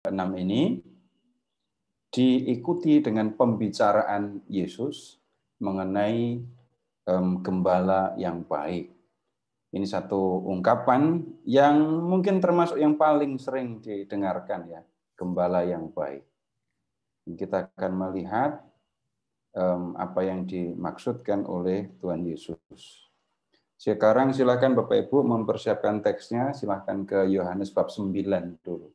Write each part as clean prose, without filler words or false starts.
6 ini diikuti dengan pembicaraan Yesus mengenai gembala yang baik. Ini satu ungkapan yang mungkin termasuk yang paling sering didengarkan ya, gembala yang baik. Kita akan melihat apa yang dimaksudkan oleh Tuhan Yesus. Sekarang silakan Bapak Ibu mempersiapkan teksnya, silakan ke Yohanes bab 9 dulu.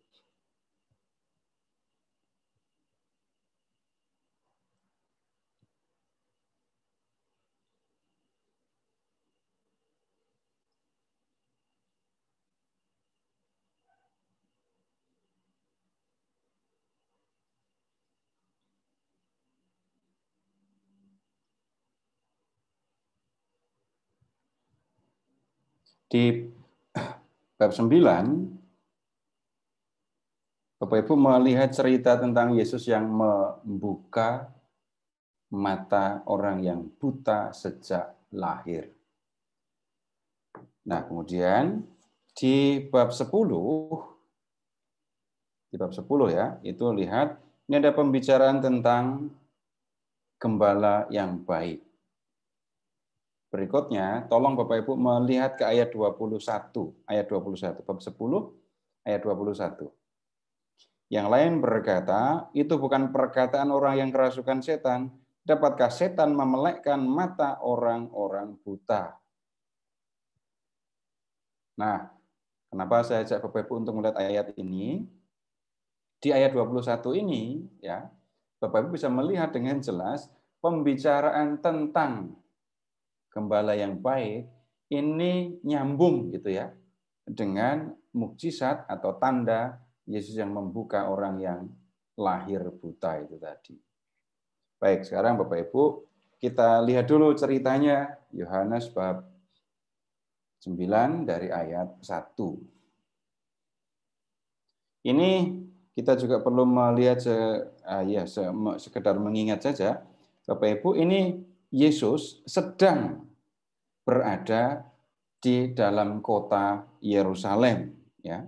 Di bab 9, Bapak Ibu melihat cerita tentang Yesus yang membuka mata orang yang buta sejak lahir. Nah, kemudian di bab 10 ya, itu lihat ini ada pembicaraan tentang gembala yang baik. Berikutnya, tolong Bapak Ibu melihat ke ayat 21, bab 10, ayat 21. Yang lain berkata, itu bukan perkataan orang yang kerasukan setan. Dapatkah setan memelekkan mata orang-orang buta? Nah, kenapa saya ajak Bapak Ibu untuk melihat ayat ini? Di ayat 21 ini, ya, Bapak Ibu bisa melihat dengan jelas pembicaraan tentang gembala yang baik ini nyambung gitu ya dengan mukjizat atau tanda Yesus yang membuka orang yang lahir buta itu tadi. Baik, sekarang Bapak Ibu kita lihat dulu ceritanya Yohanes bab 9 dari ayat 1. Ini kita juga perlu melihat sekedar mengingat saja Bapak Ibu, ini Yesus sedang berada di dalam kota Yerusalem, ya.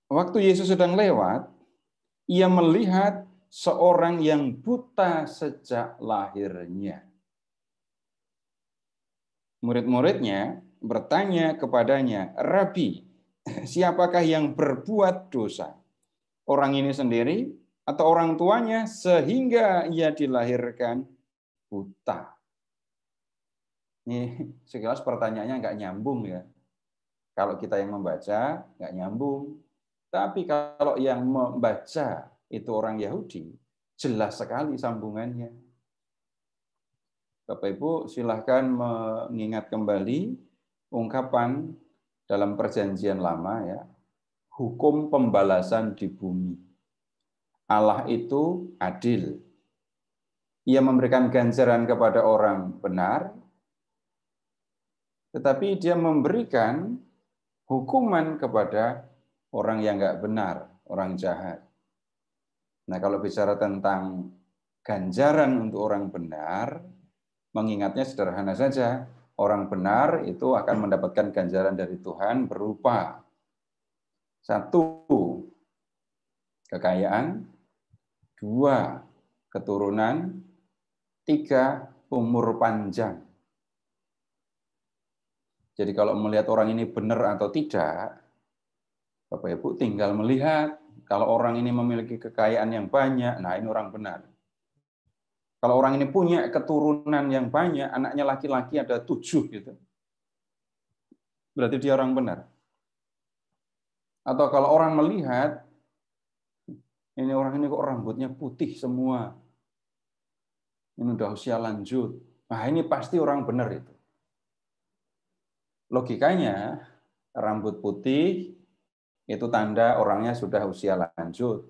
Waktu Yesus sedang lewat, ia melihat seorang yang buta sejak lahirnya. Murid-muridnya bertanya kepadanya, "Rabi, siapakah yang berbuat dosa? Orang ini sendiri atau orang tuanya sehingga ia dilahirkan buta?" Ini sekilas pertanyaannya nggak nyambung ya. Kalau kita yang membaca nggak nyambung. Tapi kalau yang membaca itu orang Yahudi, jelas sekali sambungannya. Bapak Ibu silahkan mengingat kembali ungkapan dalam perjanjian lama ya, hukum pembalasan di bumi. Allah itu adil. Ia memberikan ganjaran kepada orang benar, tetapi dia memberikan hukuman kepada orang yang nggak benar, orang jahat. Nah, kalau bicara tentang ganjaran untuk orang benar, mengingatnya sederhana saja. Orang benar itu akan mendapatkan ganjaran dari Tuhan berupa 1, kekayaan, 2, keturunan, 3, umur panjang. Jadi kalau melihat orang ini benar atau tidak, Bapak Ibu tinggal melihat. Kalau orang ini memiliki kekayaan yang banyak, nah ini orang benar. Kalau orang ini punya keturunan yang banyak, anaknya laki-laki ada 7 gitu, berarti dia orang benar. Atau kalau orang melihat, ini orang ini kok rambutnya putih semua, ini udah usia lanjut, nah ini pasti orang benar itu. Logikanya, rambut putih itu tanda orangnya sudah usia lanjut.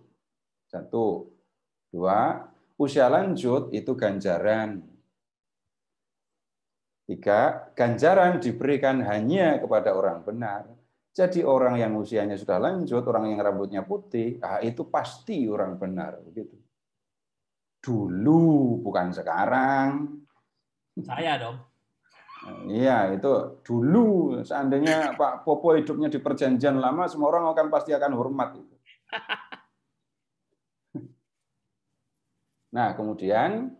1, 2, usia lanjut itu ganjaran. 3, ganjaran diberikan hanya kepada orang benar. Jadi orang yang usianya sudah lanjut, orang yang rambutnya putih, itu pasti orang benar. Begitu. Dulu, bukan sekarang. Saya dong. Iya, itu dulu. Seandainya Pak Popo hidupnya di perjanjian lama, semua orang pasti akan hormat. Nah, kemudian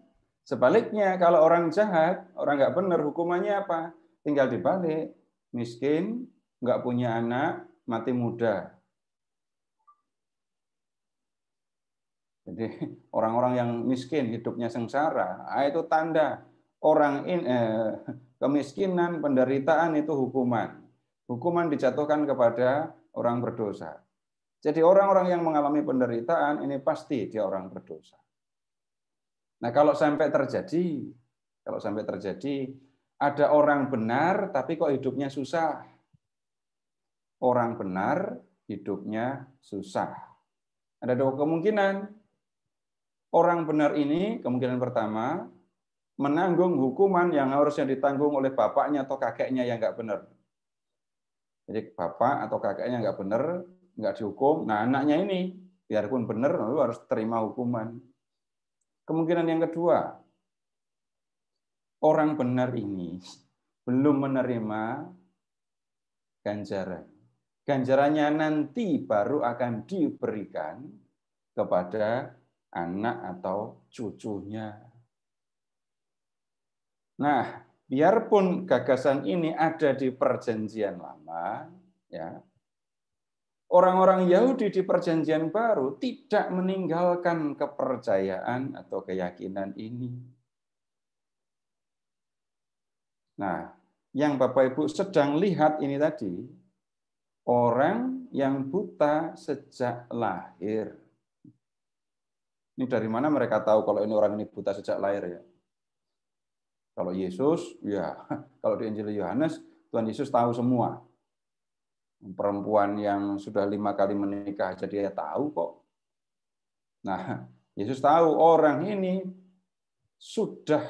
sebaliknya kalau orang jahat, orang nggak benar, hukumannya apa? Tinggal dibalik, miskin, nggak punya anak, mati muda. Jadi orang-orang yang miskin hidupnya sengsara, itu tanda orang kemiskinan, penderitaan itu hukuman. Hukuman dijatuhkan kepada orang berdosa. Jadi orang-orang yang mengalami penderitaan ini pasti dia orang berdosa. Nah, kalau sampai terjadi ada orang benar tapi kok hidupnya susah. Orang benar hidupnya susah. Ada dua kemungkinan. Orang benar ini, kemungkinan pertama, menanggung hukuman yang harusnya ditanggung oleh bapaknya atau kakeknya yang nggak benar. Jadi bapak atau kakeknya nggak benar, nggak dihukum. Nah, anaknya ini, biarpun benar, lalu harus terima hukuman. Kemungkinan yang kedua, orang benar ini belum menerima ganjaran. Ganjarannya nanti baru akan diberikan kepada anak atau cucunya. Nah, biarpun gagasan ini ada di Perjanjian Lama, ya, orang-orang Yahudi di Perjanjian Baru tidak meninggalkan kepercayaan atau keyakinan ini. Nah, yang Bapak Ibu sedang lihat ini tadi, orang yang buta sejak lahir. Ini dari mana mereka tahu kalau ini orang ini buta sejak lahir ya? Kalau Yesus, ya kalau di Injil Yohanes, Tuhan Yesus tahu semua. Perempuan yang sudah 5 kali menikah aja dia tahu kok. Nah, Yesus tahu orang ini sudah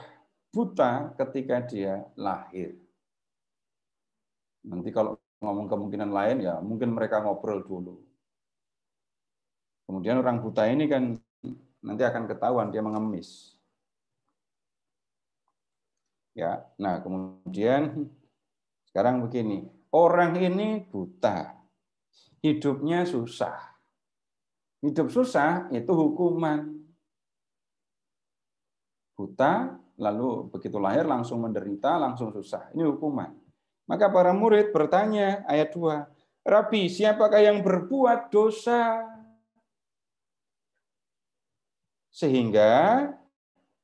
buta ketika dia lahir. Nanti kalau ngomong kemungkinan lain ya mungkin mereka ngobrol dulu. Kemudian orang buta ini kan nanti akan ketahuan dia mengemis. Ya, nah kemudian sekarang begini, orang ini buta, hidupnya susah. Hidup susah itu hukuman. Buta, lalu begitu lahir langsung menderita, langsung susah. Ini hukuman. Maka para murid bertanya, ayat 2, Rabi, siapakah yang berbuat dosa? Sehingga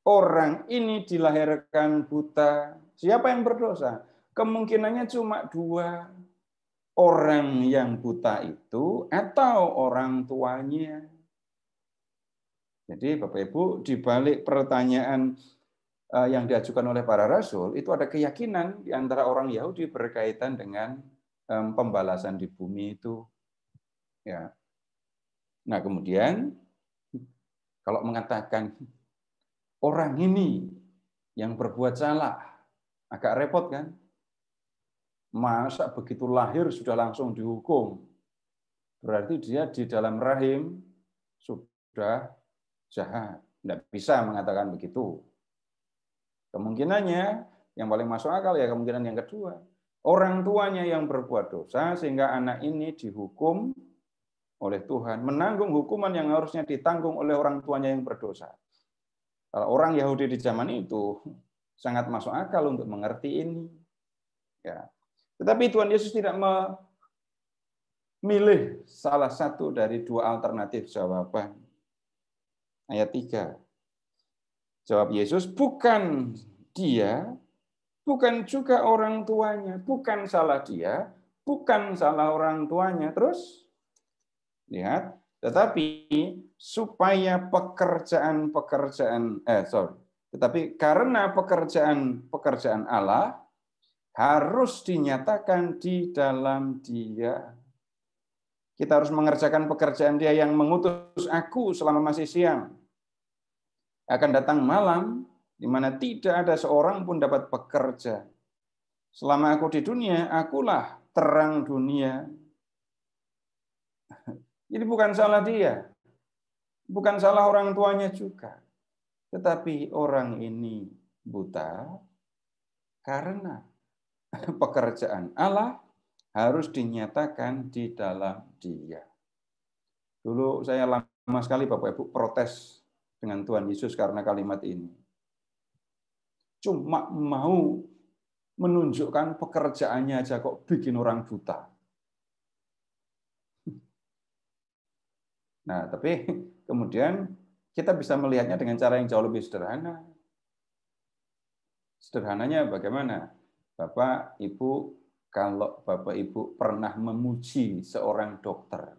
orang ini dilahirkan buta. Siapa yang berdosa? Kemungkinannya cuma 2. Orang yang buta itu atau orang tuanya. Jadi Bapak Ibu, di balik pertanyaan yang diajukan oleh para rasul, itu ada keyakinan di antara orang Yahudi berkaitan dengan pembalasan di bumi itu. Ya. Nah, kemudian kalau mengatakan orang ini yang berbuat salah, agak repot kan? Masa begitu lahir sudah langsung dihukum? Berarti dia di dalam rahim sudah jahat. Tidak bisa mengatakan begitu. Kemungkinannya yang paling masuk akal ya kemungkinan yang kedua. Orang tuanya yang berbuat dosa sehingga anak ini dihukum oleh Tuhan. Menanggung hukuman yang harusnya ditanggung oleh orang tuanya yang berdosa. Kalau orang Yahudi di zaman itu sangat masuk akal untuk mengerti ini. Ya. Tetapi Tuhan Yesus tidak memilih salah satu dari 2 alternatif jawaban. Ayat 3. Jawab Yesus, bukan dia, bukan juga orang tuanya, bukan salah dia, bukan salah orang tuanya. Terus, lihat, tetapi supaya tetapi karena pekerjaan Allah harus dinyatakan di dalam dia. Kita harus mengerjakan pekerjaan dia yang mengutus aku selama masih siang. Akan datang malam, di mana tidak ada seorang pun dapat bekerja. Selama aku di dunia, akulah terang dunia. Jadi bukan salah dia. Bukan salah orang tuanya juga. Tetapi orang ini buta karena pekerjaan Allah harus dinyatakan di dalam dia. Dulu saya lama sekali Bapak Ibu protes dengan Tuhan Yesus karena kalimat ini. Cuma mau menunjukkan pekerjaannya aja kok bikin orang buta. Nah, tapi kemudian kita bisa melihatnya dengan cara yang jauh lebih sederhana. Sederhananya bagaimana? Bapak, Ibu, kalau Bapak Ibu pernah memuji seorang dokter,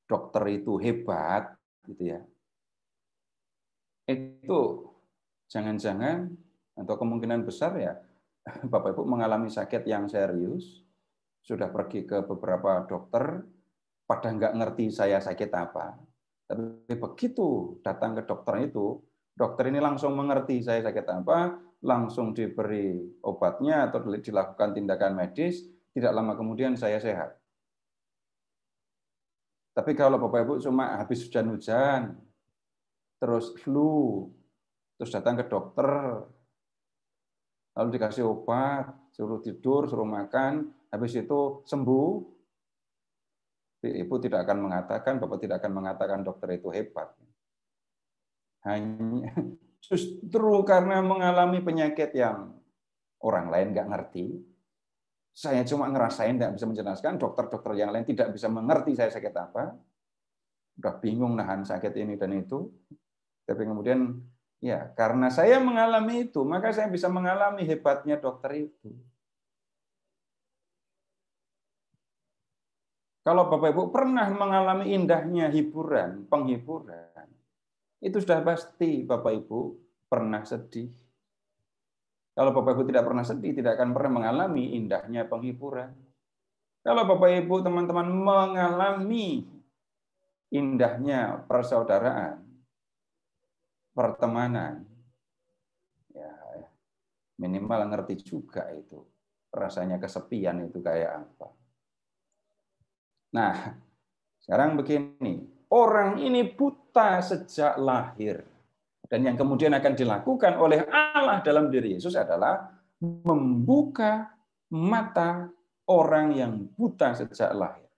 dokter itu hebat, gitu ya. Itu jangan-jangan atau kemungkinan besar ya Bapak Ibu mengalami sakit yang serius, sudah pergi ke beberapa dokter, pada nggak ngerti saya sakit apa. Tapi begitu datang ke dokter itu, dokter ini langsung mengerti saya sakit apa, langsung diberi obatnya atau dilakukan tindakan medis, tidak lama kemudian saya sehat. Tapi kalau Bapak Ibu cuma habis hujan-hujan, terus flu, terus datang ke dokter, lalu dikasih obat, suruh tidur, suruh makan, habis itu sembuh, Ibu tidak akan mengatakan, Bapak tidak akan mengatakan dokter itu hebat. Hanya justru karena mengalami penyakit yang orang lain nggak ngerti, saya cuma ngerasain, nggak bisa menjelaskan, dokter-dokter yang lain tidak bisa mengerti saya sakit apa, udah bingung nahan sakit ini dan itu, tapi kemudian ya karena saya mengalami itu, maka saya bisa mengalami hebatnya dokter itu. Kalau Bapak Ibu pernah mengalami indahnya hiburan, penghiburan, itu sudah pasti Bapak Ibu pernah sedih. Kalau Bapak Ibu tidak pernah sedih, tidak akan pernah mengalami indahnya penghiburan. Kalau Bapak Ibu teman-teman mengalami indahnya persaudaraan, pertemanan, ya minimal ngerti juga itu rasanya kesepian itu kayak apa. Nah, sekarang begini, orang ini buta sejak lahir. Dan yang kemudian akan dilakukan oleh Allah dalam diri Yesus adalah membuka mata orang yang buta sejak lahir.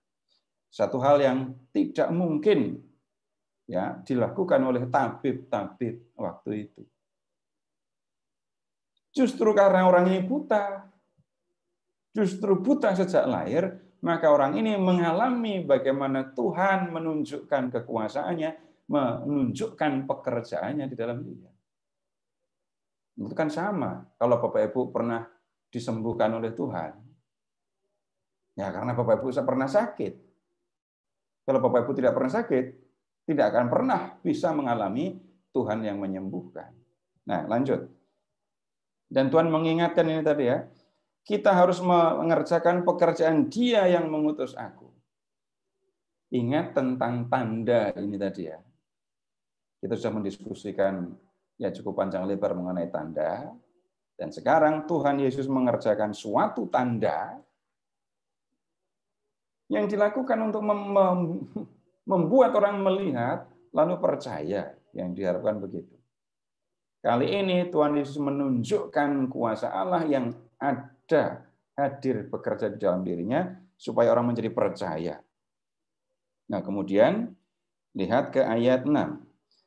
Satu hal yang tidak mungkin ya dilakukan oleh tabib-tabib waktu itu. Justru karena orang ini buta, justru buta sejak lahir, maka orang ini mengalami bagaimana Tuhan menunjukkan kekuasaannya, menunjukkan pekerjaannya di dalam dia. Itu kan sama kalau Bapak Ibu pernah disembuhkan oleh Tuhan. Ya karena Bapak Ibu pernah sakit. Kalau Bapak Ibu tidak pernah sakit, tidak akan pernah bisa mengalami Tuhan yang menyembuhkan. Nah, lanjut. Dan Tuhan mengingatkan ini tadi ya, kita harus mengerjakan pekerjaan Dia yang mengutus aku. Ingat tentang tanda ini tadi ya. Kita sudah mendiskusikan ya cukup panjang lebar mengenai tanda. Dan sekarang Tuhan Yesus mengerjakan suatu tanda yang dilakukan untuk membuat orang melihat lalu percaya, yang diharapkan begitu. Kali ini Tuhan Yesus menunjukkan kuasa Allah yang ada hadir bekerja di dalam dirinya supaya orang menjadi percaya. Nah, kemudian lihat ke ayat 6.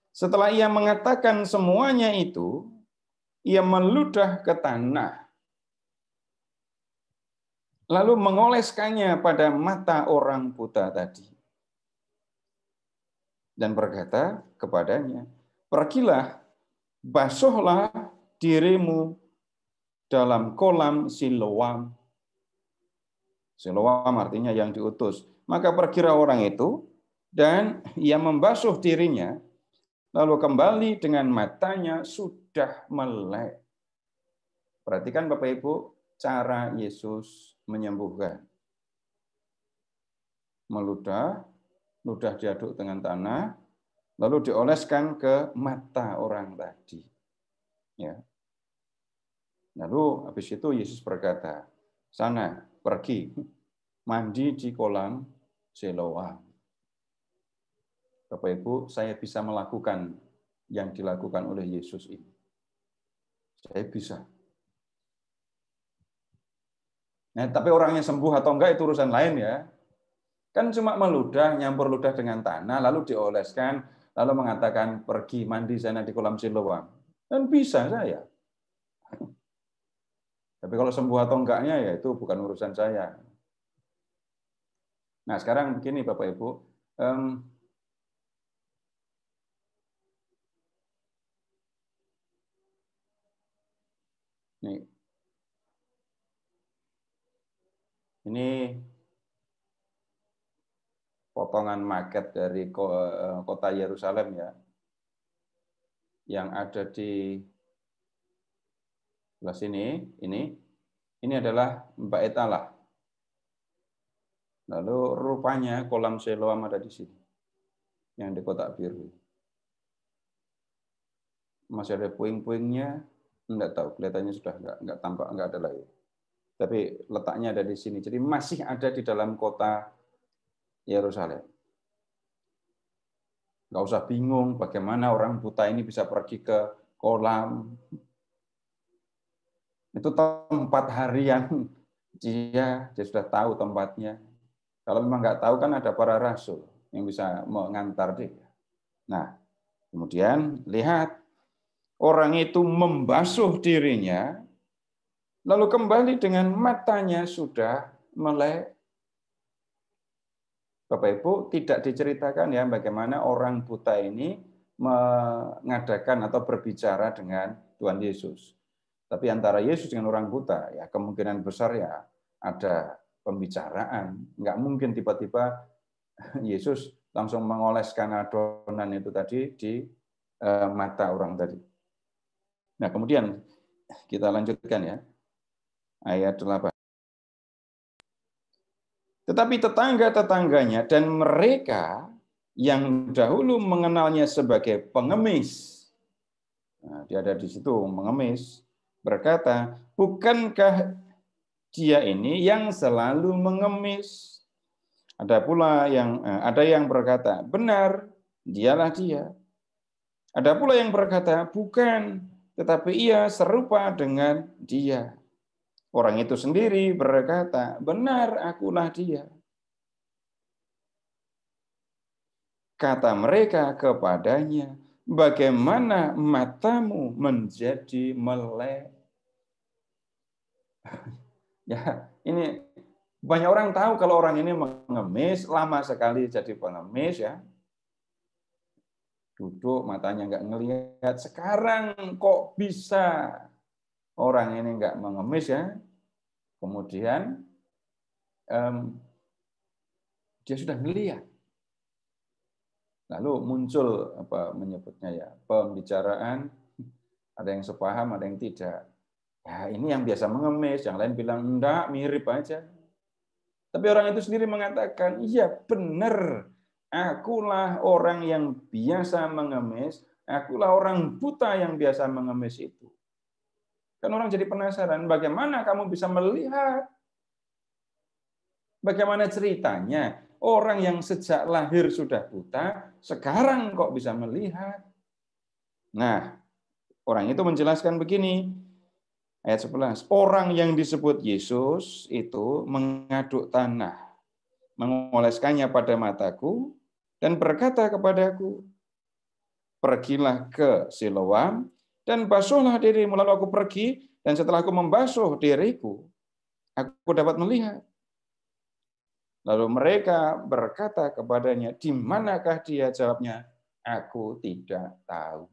Setelah ia mengatakan semuanya itu, ia meludah ke tanah, lalu mengoleskannya pada mata orang buta tadi. Dan berkata kepadanya, pergilah, basuhlah dirimu dalam kolam Siloam. Siloam artinya yang diutus. Maka pergilah orang itu, dan ia membasuh dirinya, lalu kembali dengan matanya sudah melek. Perhatikan Bapak Ibu, cara Yesus menyembuhkan. Meludah, ludah diaduk dengan tanah, lalu dioleskan ke mata orang tadi. Ya. Lalu habis itu Yesus berkata, sana pergi, mandi di kolam Siloam. Bapak Ibu, saya bisa melakukan yang dilakukan oleh Yesus ini. Saya bisa. Nah, tapi orangnya sembuh atau enggak itu urusan lain ya. Kan cuma meludah, nyampur ludah dengan tanah, lalu dioleskan, lalu mengatakan pergi mandi sana di kolam Siloam. Dan bisa saya. Tapi kalau sembuh atau enggaknya ya itu bukan urusan saya. Nah sekarang begini Bapak Ibu, ini potongan maket dari kota Yerusalem ya, yang ada di sebelah sini. Ini adalah Bait Allah. Lalu rupanya kolam Siloam ada di sini, yang di kotak biru. Masih ada puing-puingnya, enggak tahu, kelihatannya sudah enggak tampak, enggak ada lagi. Tapi letaknya ada di sini, jadi masih ada di dalam kota Yerusalem. Enggak usah bingung bagaimana orang buta ini bisa pergi ke kolam. Itu tempat harian dia sudah tahu tempatnya. Kalau memang nggak tahu kan ada para rasul yang bisa mengantar dia. Nah, kemudian lihat orang itu membasuh dirinya, lalu kembali dengan matanya sudah melek. Bapak Ibu, tidak diceritakan ya bagaimana orang buta ini mengadakan atau berbicara dengan Tuhan Yesus. Tapi antara Yesus dengan orang buta, ya kemungkinan besar ya ada pembicaraan. Nggak mungkin tiba-tiba Yesus langsung mengoleskan adonan itu tadi di mata orang tadi. Nah, kemudian kita lanjutkan ya. Ayat 8. Tetapi tetangga-tetangganya dan mereka yang dahulu mengenalnya sebagai pengemis, nah, dia ada di situ mengemis, berkata, bukankah dia ini yang selalu mengemis? Ada yang berkata, benar, dialah dia. Ada pula yang berkata, bukan, tetapi ia serupa dengan dia. Orang itu sendiri berkata, benar, akulah dia. Kata mereka kepadanya, bagaimana matamu menjadi melek? Ya, ini banyak orang tahu kalau orang ini mengemis, lama sekali jadi pengemis ya. Duduk matanya nggak ngelihat. Sekarang kok bisa orang ini nggak mengemis ya? Kemudian dia sudah ngelihat. Lalu muncul apa menyebutnya ya pembicaraan. Ada yang sepaham, ada yang tidak. Ya ini yang biasa mengemis, yang lain bilang enggak, mirip aja. Tapi orang itu sendiri mengatakan, iya benar, akulah orang yang biasa mengemis, akulah orang buta yang biasa mengemis itu. Kan orang jadi penasaran, bagaimana kamu bisa melihat? Bagaimana ceritanya? Orang yang sejak lahir sudah buta, sekarang kok bisa melihat? Nah, orang itu menjelaskan begini, ayat 11, orang yang disebut Yesus itu mengaduk tanah, mengoleskannya pada mataku, dan berkata kepadaku, pergilah ke Siloam, dan basuhlah dirimu. Lalu aku pergi, dan setelah aku membasuh diriku, aku dapat melihat. Lalu mereka berkata kepadanya, di manakah dia? Jawabnya, aku tidak tahu.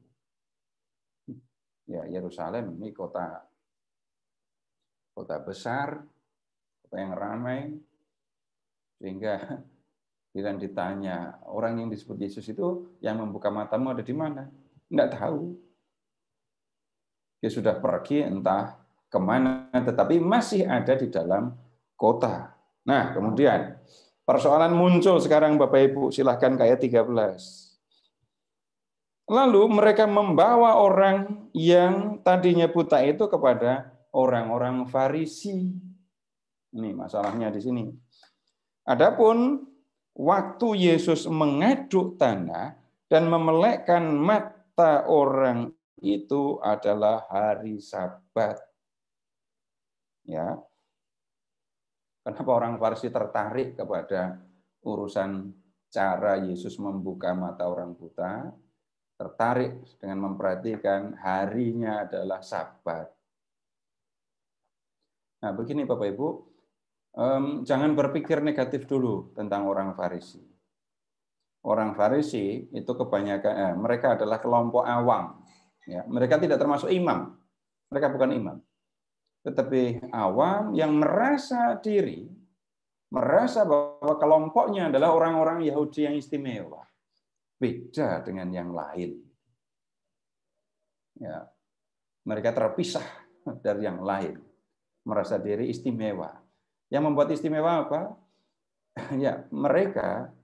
Ya, Yerusalem ini kota besar, kota yang ramai, sehingga bila ditanya orang yang disebut Yesus itu yang membuka matamu ada di mana? Enggak tahu. Dia sudah pergi entah kemana, tetapi masih ada di dalam kota. Nah, kemudian persoalan muncul sekarang Bapak Ibu, silahkan ke ayat 13. Lalu mereka membawa orang yang tadinya buta itu kepada orang-orang Farisi. Ini masalahnya di sini. Adapun waktu Yesus mengaduk tanah dan memelekkan mata orang itu adalah hari Sabat. Ya. Kenapa orang Farisi tertarik kepada urusan cara Yesus membuka mata orang buta, tertarik dengan memperhatikan harinya adalah Sabat. Nah, begini Bapak Ibu, jangan berpikir negatif dulu tentang orang Farisi. Orang Farisi itu kebanyakan mereka adalah kelompok awam. Ya, mereka tidak termasuk imam. Mereka bukan imam. Tetapi awam yang merasa bahwa kelompoknya adalah orang-orang Yahudi yang istimewa. Beda dengan yang lain. Ya, mereka terpisah dari yang lain. Merasa diri istimewa. Yang membuat istimewa apa? Ya, mereka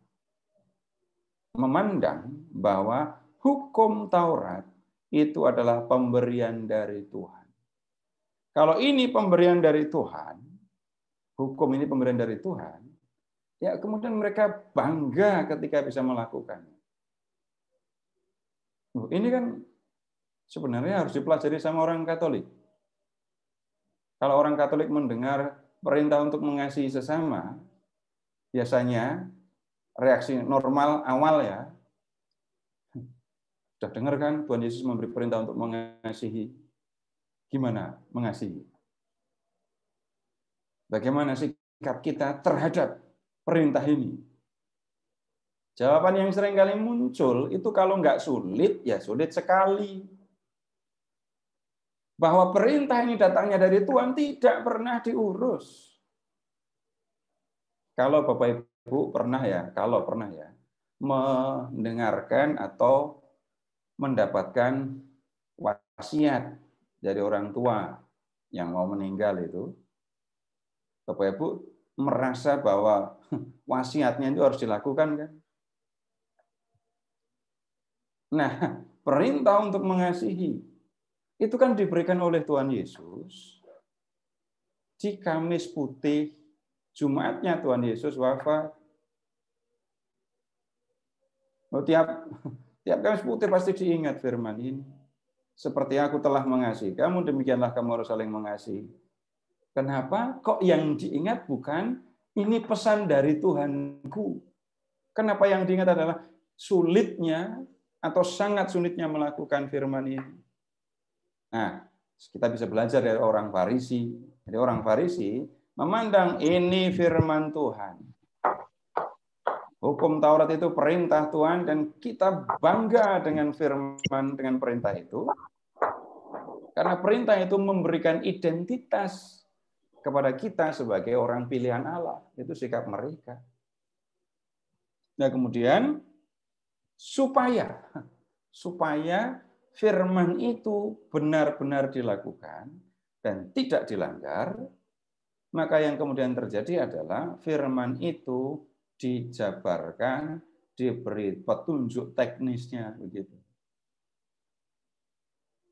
memandang bahwa hukum Taurat itu adalah pemberian dari Tuhan. Kalau ini pemberian dari Tuhan, hukum ini pemberian dari Tuhan, ya kemudian mereka bangga ketika bisa melakukannya. Ini kan sebenarnya harus dipelajari sama orang Katolik. Kalau orang Katolik mendengar perintah untuk mengasihi sesama, biasanya reaksi normal awal ya, sudah dengar kan Tuhan Yesus memberi perintah untuk mengasihi. Gimana mengasihi? Bagaimana sikap kita terhadap perintah ini? Jawaban yang sering kali muncul itu kalau nggak sulit, ya sulit sekali. Bahwa perintah ini datangnya dari Tuhan tidak pernah diurus. Kalau Bapak Ibu pernah ya, mendengarkan atau mendapatkan wasiat dari orang tua yang mau meninggal itu, Bapak Ibu merasa bahwa wasiatnya itu harus dilakukan kan? Nah, perintah untuk mengasihi itu kan diberikan oleh Tuhan Yesus di Kamis Putih, Jumatnya Tuhan Yesus wafat. Tiap Kamis Putih pasti diingat firman ini. Seperti aku telah mengasihi kamu, demikianlah kamu harus saling mengasihi. Kenapa? Kok yang diingat bukan ini pesan dari Tuhanku? Kenapa yang diingat adalah sulitnya atau sangat sulitnya melakukan firman ini? Nah, kita bisa belajar dari orang Farisi. Jadi orang Farisi memandang ini firman Tuhan. Hukum Taurat itu perintah Tuhan dan kita bangga dengan firman, dengan perintah itu. Karena perintah itu memberikan identitas kepada kita sebagai orang pilihan Allah. Itu sikap mereka. Nah, kemudian supaya firman itu benar-benar dilakukan dan tidak dilanggar, maka yang kemudian terjadi adalah firman itu dijabarkan, diberi petunjuk teknisnya begitu.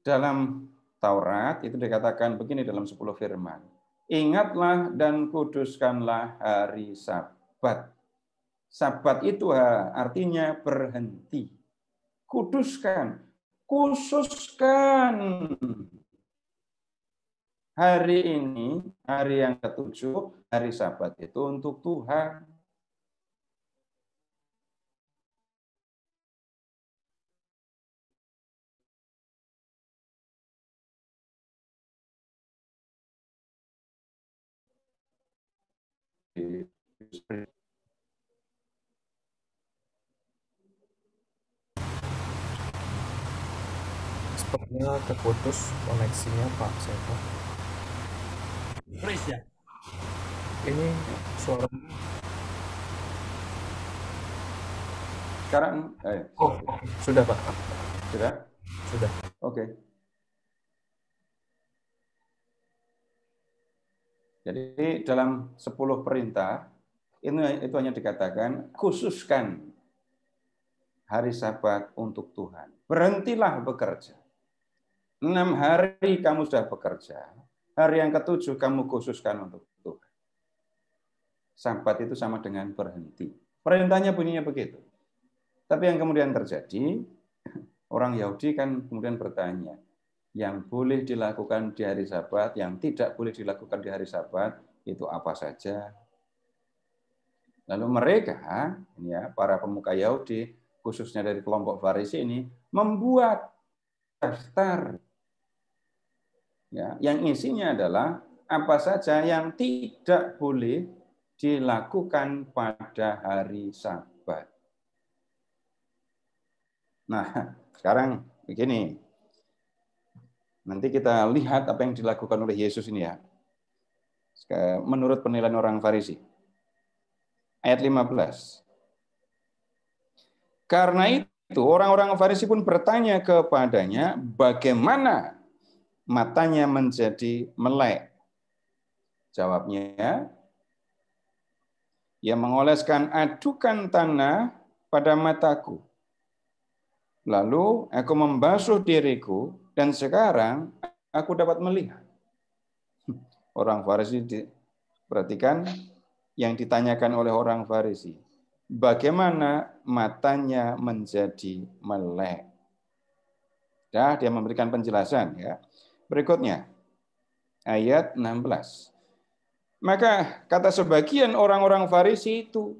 Dalam Taurat itu dikatakan begini dalam 10 firman. Ingatlah dan kuduskanlah hari Sabat. Sabat itu artinya berhenti. Kuduskan, khususkan. Hari ini, hari yang ke-7, hari Sabat itu untuk Tuhan. Sepertinya terputus koneksinya Pak Seto. Freeze ya? Ini suara. Sekarang, Sudah Pak. Sudah? Sudah. Oke. Jadi dalam 10 perintah, itu hanya dikatakan, khususkan hari Sabat untuk Tuhan. Berhentilah bekerja. 6 hari kamu sudah bekerja. Hari yang ke-7 kamu khususkan untuk Tuhan. Sabat itu sama dengan berhenti. Perintahnya bunyinya begitu. Tapi yang kemudian terjadi, orang Yahudi kan kemudian bertanya, yang boleh dilakukan di hari Sabat, yang tidak boleh dilakukan di hari Sabat, itu apa saja? Lalu mereka, ini ya, para pemuka Yahudi, khususnya dari kelompok Farisi ini, membuat daftar ya, yang isinya adalah apa saja yang tidak boleh dilakukan pada hari Sabat. Nah, sekarang begini. Nanti kita lihat apa yang dilakukan oleh Yesus ini ya. Menurut penilaian orang Farisi. Ayat 15. Karena itu orang-orang Farisi pun bertanya kepadanya bagaimana matanya menjadi melek. Jawabnya, ia mengoleskan adukan tanah pada mataku. Lalu aku membasuh diriku dan sekarang aku dapat melihat. Orang Farisi, perhatikan yang ditanyakan oleh orang Farisi. Bagaimana matanya menjadi melek? Ya, dia memberikan penjelasan ya. Berikutnya ayat 16. Maka kata sebagian orang-orang Farisi itu,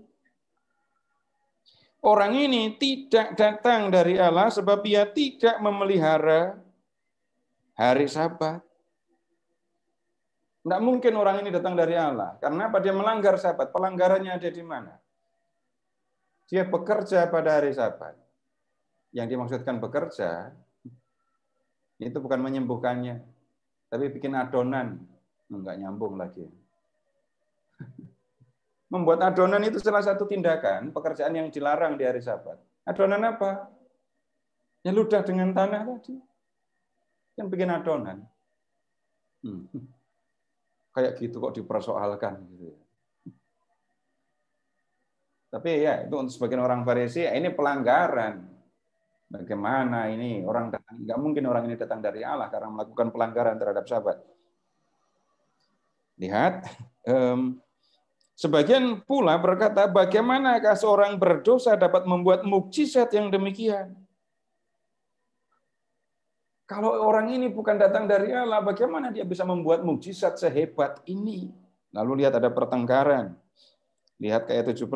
orang ini tidak datang dari Allah sebab ia tidak memelihara hari Sabat. Tidak mungkin orang ini datang dari Allah. Karena apa? Dia melanggar Sabat. Pelanggarannya ada di mana? Dia bekerja pada hari Sabat. Yang dimaksudkan bekerja, itu bukan menyembuhkannya, tapi bikin adonan. Enggak nyambung lagi. Membuat adonan itu salah satu tindakan pekerjaan yang dilarang di hari Sabat. Adonan apa? Ya ludah dengan tanah tadi. Kan bikin adonan. Kayak gitu kok dipersoalkan. Gitu. Tapi ya itu untuk sebagian orang Farisi ini pelanggaran. Bagaimana ini orang datang? Nggak mungkin orang ini datang dari Allah karena melakukan pelanggaran terhadap Sabat. Lihat. Sebagian pula berkata, bagaimanakah seorang berdosa dapat membuat mukjizat yang demikian? Kalau orang ini bukan datang dari Allah, bagaimana dia bisa membuat mukjizat sehebat ini? Lalu lihat ada pertengkaran. Lihat ke ayat 17.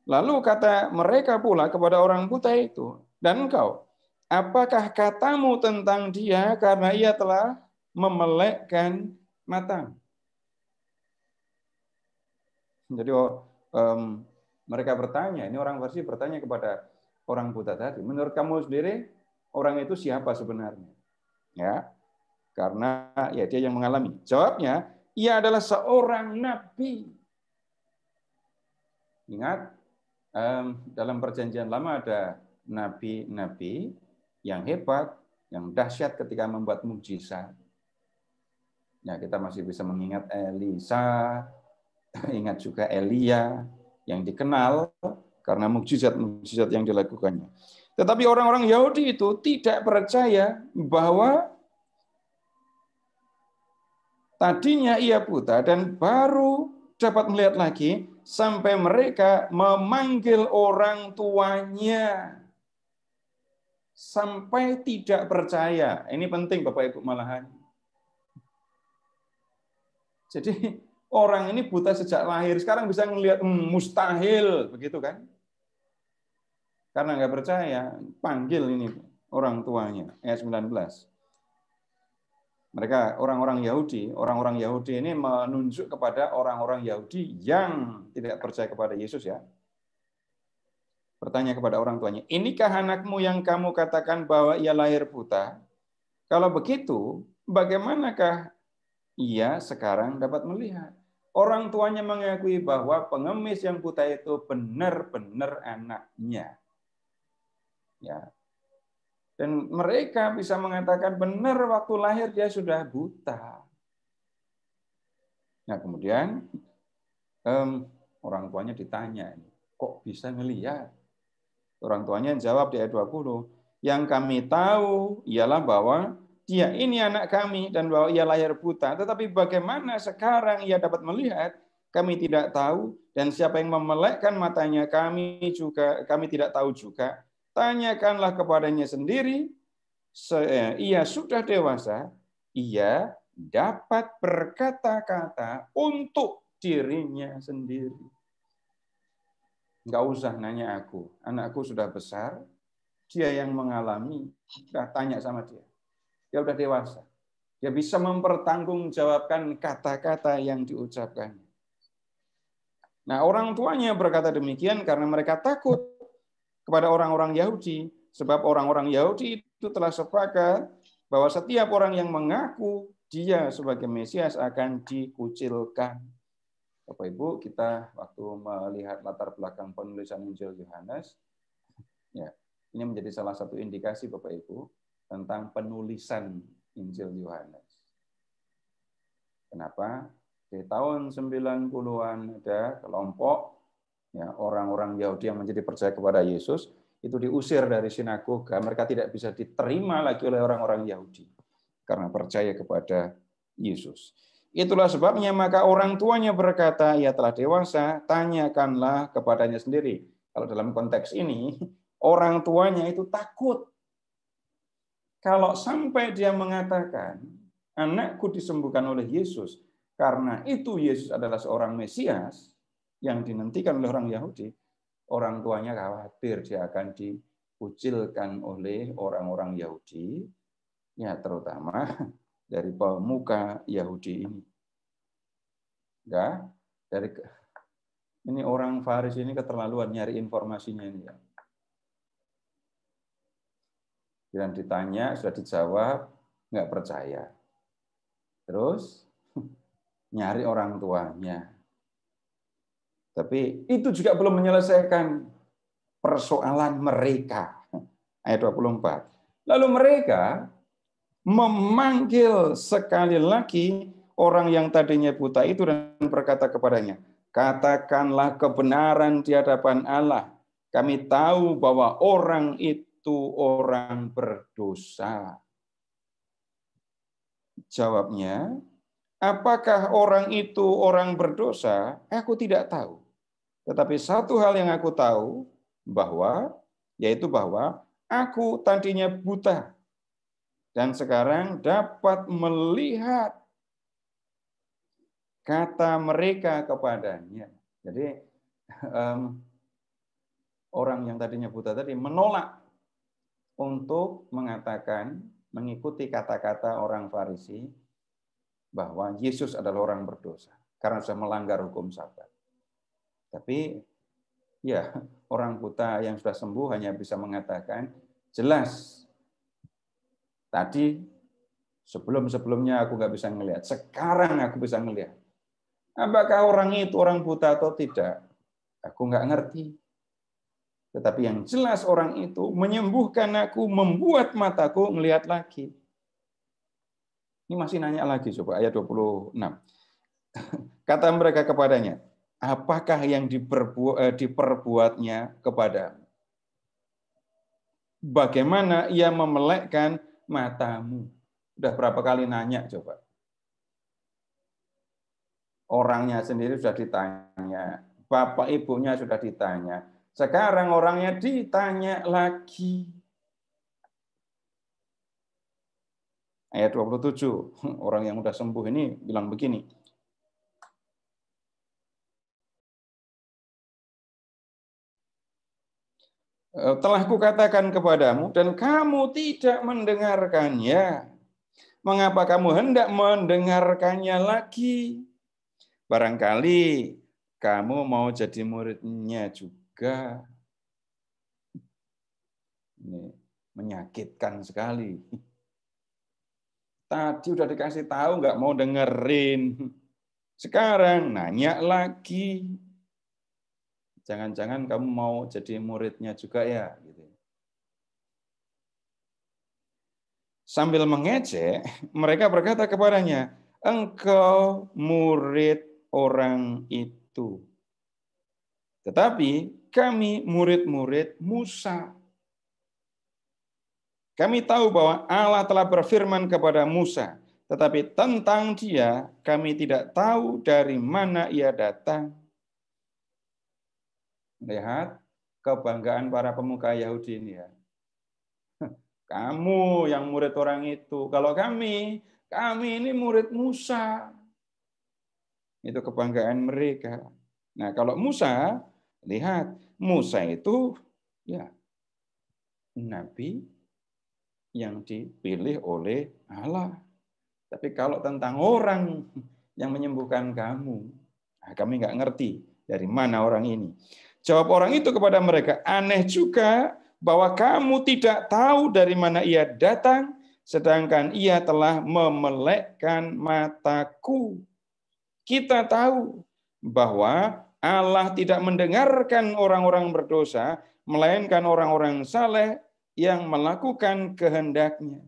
Lalu kata mereka pula kepada orang buta itu, dan engkau, apakah katamu tentang dia karena ia telah memelekkan matamu? Jadi mereka bertanya, ini orang Farisi bertanya kepada orang buta tadi, menurut kamu sendiri orang itu siapa sebenarnya? Ya, karena ya dia yang mengalami. Jawabnya, ia adalah seorang nabi. Ingat, dalam perjanjian lama ada nabi-nabi yang hebat, yang dahsyat ketika membuat mukjizat. Ya, kita masih bisa mengingat Elisa, ingat juga Elia yang dikenal karena mukjizat-mukjizat yang dilakukannya. Tetapi orang-orang Yahudi itu tidak percaya bahwa tadinya ia buta dan baru dapat melihat lagi sampai mereka memanggil orang tuanya. Sampai tidak percaya. Ini penting Bapak Ibu malahan. Jadi orang ini buta sejak lahir, sekarang bisa melihat mustahil, begitu kan? Karena nggak percaya, panggil ini orang tuanya. Ayat 19. Mereka orang-orang Yahudi ini menunjuk kepada orang-orang Yahudi yang tidak percaya kepada Yesus ya. Bertanya kepada orang tuanya, inikah anakmu yang kamu katakan bahwa ia lahir buta? Kalau begitu, bagaimanakah ia sekarang dapat melihat? Orang tuanya mengakui bahwa pengemis yang buta itu benar-benar anaknya. Ya. Dan mereka bisa mengatakan benar waktu lahir dia sudah buta. Nah, kemudian orang tuanya ditanya, kok bisa ngelihat? Orang tuanya jawab di ayat 20, yang kami tahu ialah bahwa dia ini anak kami dan bahwa ia lahir buta. Tetapi bagaimana sekarang ia dapat melihat? Kami tidak tahu. Dan siapa yang memelekkan matanya kami tidak tahu juga. Tanyakanlah kepadanya sendiri. Ia sudah dewasa. Ia dapat berkata-kata untuk dirinya sendiri. Nggak usah nanya aku. Anakku sudah besar, dia yang mengalami, udah tanya sama dia. Dia udah dewasa. Dia bisa mempertanggungjawabkan kata-kata yang diucapkan. Nah, orang tuanya berkata demikian karena mereka takut kepada orang-orang Yahudi. Sebab orang-orang Yahudi itu telah sepakat bahwa setiap orang yang mengaku dia sebagai Mesias akan dikucilkan. Bapak Ibu, kita waktu melihat latar belakang penulisan Injil Yohanes, ya, ini menjadi salah satu indikasi Bapak Ibu tentang penulisan Injil Yohanes. Kenapa? Di tahun 90-an ada kelompok ya, orang-orang Yahudi yang menjadi percaya kepada Yesus, itu diusir dari sinagoga. Mereka tidak bisa diterima lagi oleh orang-orang Yahudi karena percaya kepada Yesus. Itulah sebabnya maka orang tuanya berkata, ia telah dewasa, tanyakanlah kepadanya sendiri. Kalau dalam konteks ini, orang tuanya itu takut. Kalau sampai dia mengatakan, anakku disembuhkan oleh Yesus, karena itu Yesus adalah seorang Mesias yang dinantikan oleh orang Yahudi, orang tuanya khawatir dia akan dikucilkan oleh orang-orang Yahudi, ya terutama dari pemuka Yahudi ini. Ya, ini orang Farisi ini keterlaluan nyari informasinya ini ya. Dan ditanya, sudah dijawab, nggak percaya. Terus nyari orang tuanya. Tapi itu juga belum menyelesaikan persoalan mereka. Ayat 24. Lalu mereka memanggil sekali lagi orang yang tadinya buta itu dan berkata kepadanya, katakanlah kebenaran di hadapan Allah. Kami tahu bahwa orang itu orang berdosa. Jawabnya, apakah orang itu orang berdosa? Aku tidak tahu. Tetapi satu hal yang aku tahu, yaitu bahwa aku tadinya buta dan sekarang dapat melihat. Kata mereka kepadanya. Jadi orang yang tadinya buta tadi menolak untuk mengatakan, mengikuti kata-kata orang Farisi bahwa Yesus adalah orang berdosa karena sudah melanggar hukum Sabat. Tapi ya, orang buta yang sudah sembuh hanya bisa mengatakan, jelas tadi sebelum-sebelumnya aku nggak bisa ngelihat, sekarang aku bisa ngelihat. Apakah orang itu orang buta atau tidak? Aku nggak ngerti. Tetapi yang jelas orang itu menyembuhkan aku, membuat mataku ngelihat lagi. Ini masih nanya lagi, coba ayat 26. Kata mereka kepadanya, apakah yang diperbuatnya kepada? Bagaimana ia memelekkan matamu? Udah berapa kali nanya coba? Orangnya sendiri sudah ditanya, bapak ibunya sudah ditanya, sekarang orangnya ditanya lagi. Ayat 27, orang yang sudah sembuh ini bilang begini, telah kukatakan kepadamu dan kamu tidak mendengarkannya. Mengapa kamu hendak mendengarkannya lagi? Barangkali kamu mau jadi muridnya juga. Ini menyakitkan sekali. Tadi udah dikasih tahu nggak mau dengerin. Sekarang nanya lagi. Jangan-jangan kamu mau jadi muridnya juga ya. Gitu. Sambil mengejek, mereka berkata kepadanya, engkau murid orang itu. Tetapi kami murid-murid Musa. Kami tahu bahwa Allah telah berfirman kepada Musa, tetapi tentang dia kami tidak tahu dari mana ia datang. Lihat kebanggaan para pemuka Yahudi ini ya. Kamu yang murid orang itu. Kalau kami ini murid Musa. Itu kebanggaan mereka. Nah, kalau Musa Lihat, Musa itu ya nabi yang dipilih oleh Allah. Tapi kalau tentang orang yang menyembuhkan kamu, kami nggak ngerti dari mana orang ini. Jawab orang itu kepada mereka, aneh juga bahwa kamu tidak tahu dari mana ia datang, sedangkan ia telah memelekkan mataku. Kita tahu bahwa Allah tidak mendengarkan orang-orang berdosa, melainkan orang-orang saleh yang melakukan kehendaknya.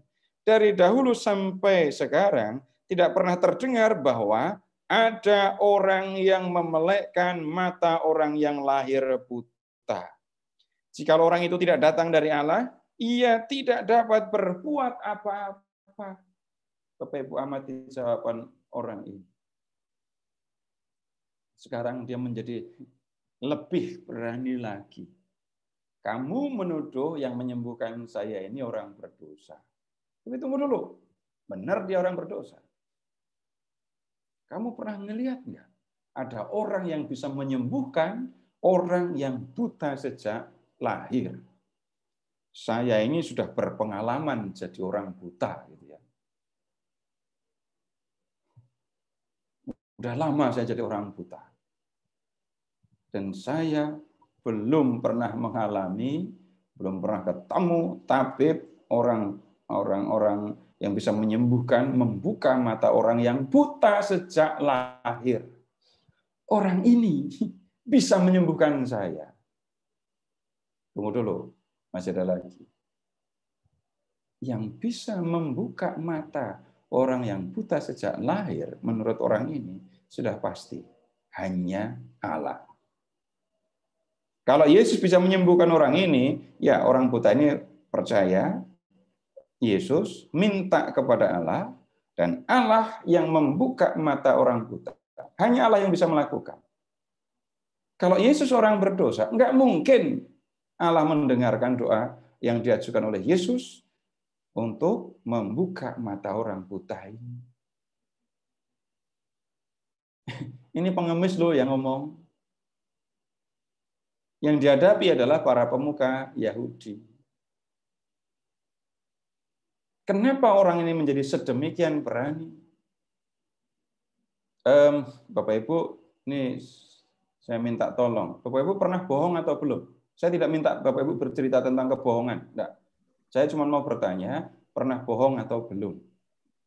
Dari dahulu sampai sekarang tidak pernah terdengar bahwa ada orang yang memelekkan mata orang yang lahir buta. Jika orang itu tidak datang dari Allah, ia tidak dapat berbuat apa-apa. Bapak Ibu amati jawaban orang ini. Sekarang dia menjadi lebih berani lagi. Kamu menuduh yang menyembuhkan saya ini orang berdosa. Tapi tunggu dulu, benar dia orang berdosa. Kamu pernah ngelihat nggak? Ada orang yang bisa menyembuhkan orang yang buta sejak lahir. Saya ini sudah berpengalaman jadi orang buta, gitu ya. Udah lama saya jadi orang buta. Dan saya belum pernah mengalami, belum pernah ketemu tabib orang-orang yang bisa menyembuhkan, membuka mata orang yang buta sejak lahir. Orang ini bisa menyembuhkan saya. Tunggu dulu, masih ada lagi. Yang bisa membuka mata orang yang buta sejak lahir, menurut orang ini, sudah pasti hanya Allah. Kalau Yesus bisa menyembuhkan orang ini, ya orang buta ini percaya, Yesus minta kepada Allah, dan Allah yang membuka mata orang buta. Hanya Allah yang bisa melakukan. Kalau Yesus orang berdosa, enggak mungkin Allah mendengarkan doa yang diajukan oleh Yesus untuk membuka mata orang buta ini. Ini pengemis loh yang ngomong. Yang dihadapi adalah para pemuka Yahudi. Kenapa orang ini menjadi sedemikian berani? Bapak Ibu, ini saya minta tolong. Bapak Ibu pernah bohong atau belum? Saya tidak minta Bapak Ibu bercerita tentang kebohongan. Enggak. Saya cuma mau bertanya, pernah bohong atau belum?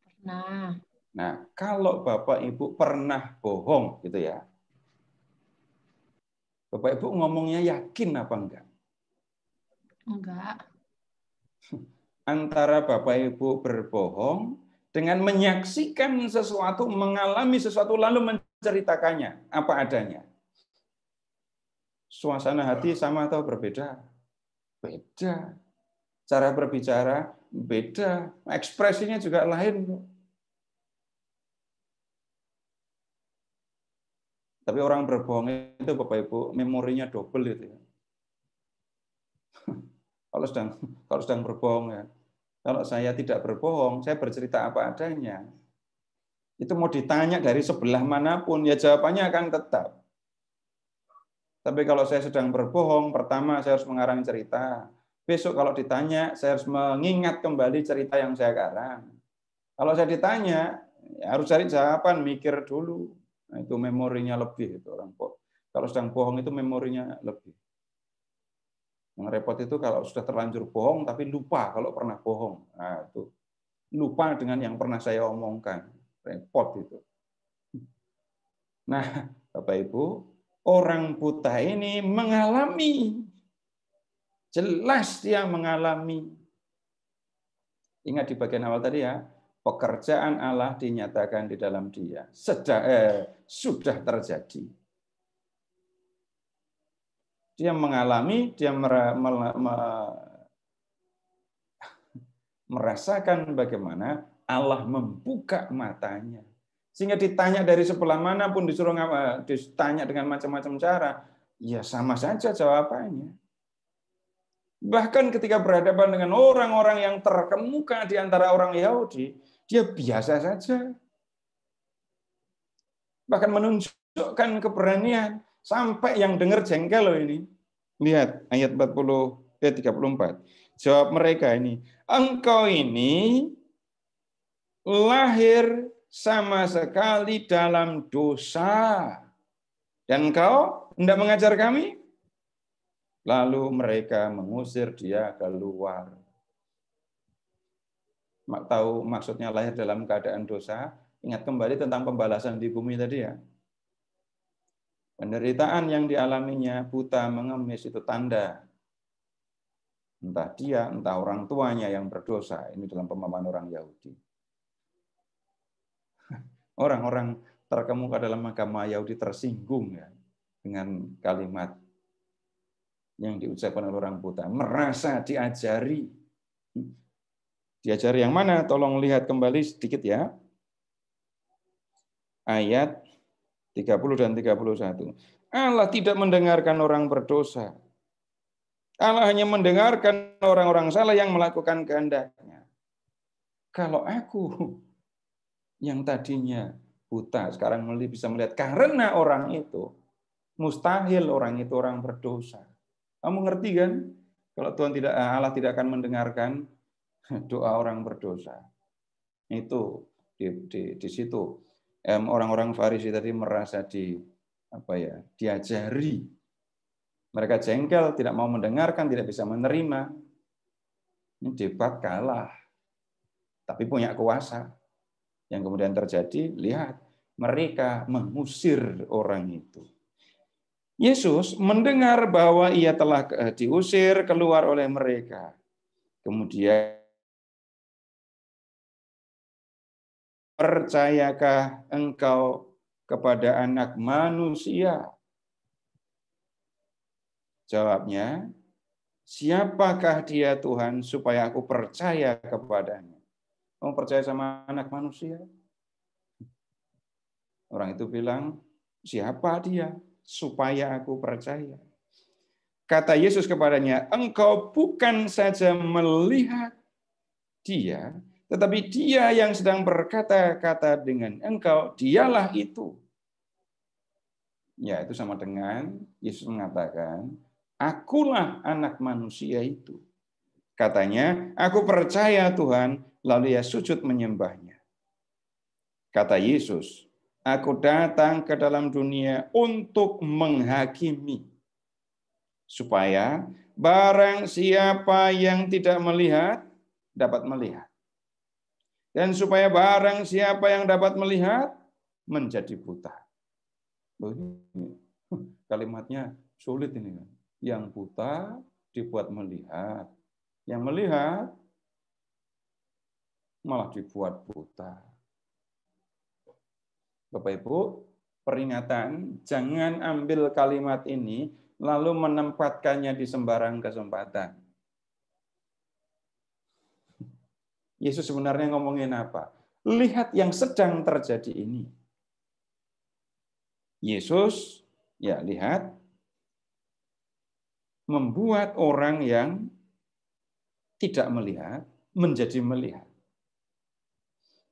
Pernah. Nah, kalau Bapak Ibu pernah bohong, gitu ya, Bapak Ibu ngomongnya yakin apa enggak? Enggak. Antara Bapak Ibu berbohong dengan menyaksikan sesuatu, mengalami sesuatu, lalu menceritakannya apa adanya. Suasana hati sama atau berbeda? Beda. Cara berbicara beda. Ekspresinya juga lain. Tapi orang berbohong itu Bapak Ibu memorinya double itu ya. Kalau sedang berbohong ya. Kalau saya tidak berbohong, saya bercerita apa adanya. Itu mau ditanya dari sebelah manapun ya jawabannya akan tetap. Tapi kalau saya sedang berbohong, pertama saya harus mengarang cerita. Besok kalau ditanya, saya harus mengingat kembali cerita yang saya karang. Kalau saya ditanya, ya harus cari jawaban, mikir dulu. Nah, itu memorinya lebih itu orang kok. Kalau sedang bohong itu memorinya lebih. Yang repot itu kalau sudah terlanjur bohong tapi lupa kalau pernah bohong. Nah, itu lupa dengan yang pernah saya omongkan. Repot itu. Nah, Bapak Ibu, orang buta ini mengalami. Jelas dia mengalami. Ingat di bagian awal tadi ya, pekerjaan Allah dinyatakan di dalam dia. Sudah terjadi. Dia mengalami, dia merasakan bagaimana Allah membuka matanya. Sehingga ditanya dari sebelah manapun, disuruh ditanya dengan macam-macam cara, ya sama saja jawabannya. Bahkan ketika berhadapan dengan orang-orang yang terkemuka di antara orang Yahudi, dia biasa saja. Bahkan menunjukkan keberanian. Sampai yang dengar jengkel loh ini. Lihat ayat 34. Jawab mereka ini, engkau ini lahir sama sekali dalam dosa. Dan engkau hendak mengajar kami? Lalu mereka mengusir dia keluar. Tahu maksudnya lahir dalam keadaan dosa? Ingat kembali tentang pembalasan di bumi tadi ya. Penderitaan yang dialaminya, buta, mengemis, itu tanda. Entah dia, entah orang tuanya yang berdosa. Ini dalam pemahaman orang Yahudi. Orang-orang terkemuka dalam agama Yahudi tersinggung ya, dengan kalimat yang diucapkan oleh orang buta. Merasa diajari. Diajari yang mana? Tolong lihat kembali sedikit ya. Ayat 30 dan 31. Allah tidak mendengarkan orang berdosa. Allah hanya mendengarkan orang-orang salah yang melakukan kehendaknya. Kalau aku yang tadinya buta, sekarang bisa melihat karena orang itu, mustahil orang itu orang berdosa. Kamu ngerti kan? Kalau Allah tidak akan mendengarkan doa orang berdosa. Itu di situ orang-orang Farisi tadi merasa diajari. Mereka jengkel, tidak mau mendengarkan, tidak bisa menerima. Ini debat kalah. Tapi punya kuasa. Yang kemudian terjadi, lihat, mereka mengusir orang itu. Yesus mendengar bahwa ia telah diusir keluar oleh mereka. Kemudian, percayakah engkau kepada Anak Manusia? Jawabnya, siapakah dia Tuhan supaya aku percaya kepadanya? Kamu percaya sama Anak Manusia? Orang itu bilang, siapa dia supaya aku percaya? Kata Yesus kepadanya, engkau bukan saja melihat dia, tetapi dia yang sedang berkata-kata dengan engkau, dialah itu. Ya, itu sama dengan Yesus mengatakan, akulah Anak Manusia itu. Katanya, aku percaya Tuhan, lalu ia sujud menyembahnya. Kata Yesus, aku datang ke dalam dunia untuk menghakimi, supaya barang siapa yang tidak melihat, dapat melihat. Dan supaya barang siapa yang dapat melihat, menjadi buta. Kalimatnya sulit ini. Yang buta dibuat melihat. Yang melihat malah dibuat buta. Bapak Ibu, peringatan, jangan ambil kalimat ini lalu menempatkannya di sembarang kesempatan. Yesus sebenarnya ngomongin apa? Lihat yang sedang terjadi ini. Yesus, ya lihat, membuat orang yang tidak melihat menjadi melihat.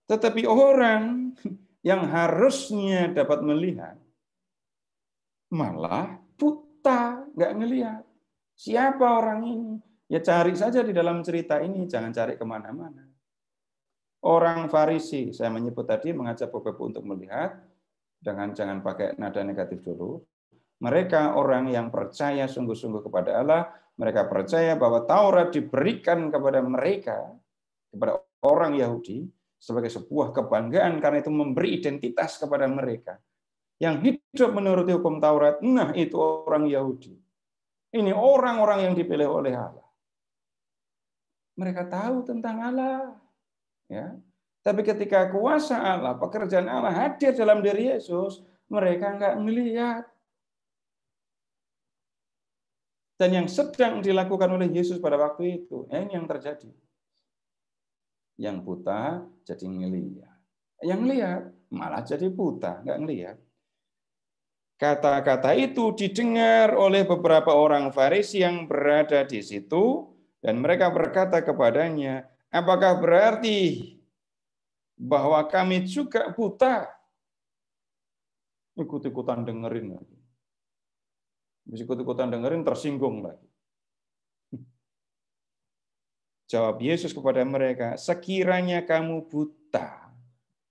Tetapi orang yang harusnya dapat melihat malah buta, nggak ngelihat. Siapa orang ini? Ya cari saja di dalam cerita ini, jangan cari kemana-mana. Orang Farisi, saya menyebut tadi, mengajak Bapak Ibu untuk melihat, jangan pakai nada negatif dulu. Mereka orang yang percaya sungguh-sungguh kepada Allah, mereka percaya bahwa Taurat diberikan kepada mereka, kepada orang Yahudi, sebagai sebuah kebanggaan, karena itu memberi identitas kepada mereka. Yang hidup menuruti hukum Taurat, nah itu orang Yahudi. Ini orang-orang yang dipilih oleh Allah. Mereka tahu tentang Allah. Ya. Tapi ketika kuasa Allah, pekerjaan Allah hadir dalam diri Yesus, mereka enggak melihat. Dan yang sedang dilakukan oleh Yesus pada waktu itu, ini yang terjadi. Yang buta jadi ngelihat. Yang lihat malah jadi buta, enggak ngelihat. Kata-kata itu didengar oleh beberapa orang Farisi yang berada di situ, dan mereka berkata kepadanya, apakah berarti bahwa kami juga buta? Ikut-ikutan dengerin. ikut-ikutan dengerin tersinggung lagi. Jawab Yesus kepada mereka, sekiranya kamu buta,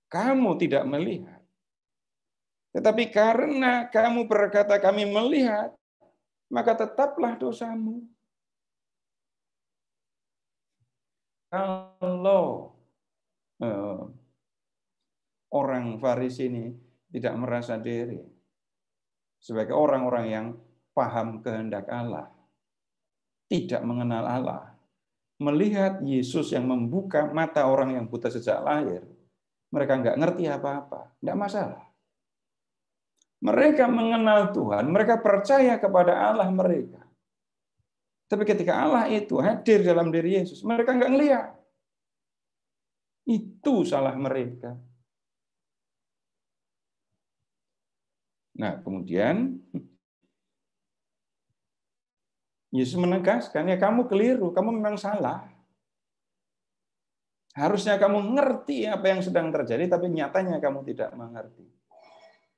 kamu tidak melihat. Tetapi karena kamu berkata kami melihat, maka tetaplah dosamu. Kalau orang Farisi ini tidak merasa diri sebagai orang-orang yang paham kehendak Allah, tidak mengenal Allah, melihat Yesus yang membuka mata orang yang buta sejak lahir, mereka nggak ngerti apa-apa, nggak masalah. Mereka mengenal Tuhan, mereka percaya kepada Allah mereka. Tapi ketika Allah itu hadir dalam diri Yesus, mereka nggak ngelihat. Itu salah mereka. Nah, kemudian Yesus menegaskan, ya kamu keliru, kamu memang salah. Harusnya kamu ngerti apa yang sedang terjadi, tapi nyatanya kamu tidak mengerti.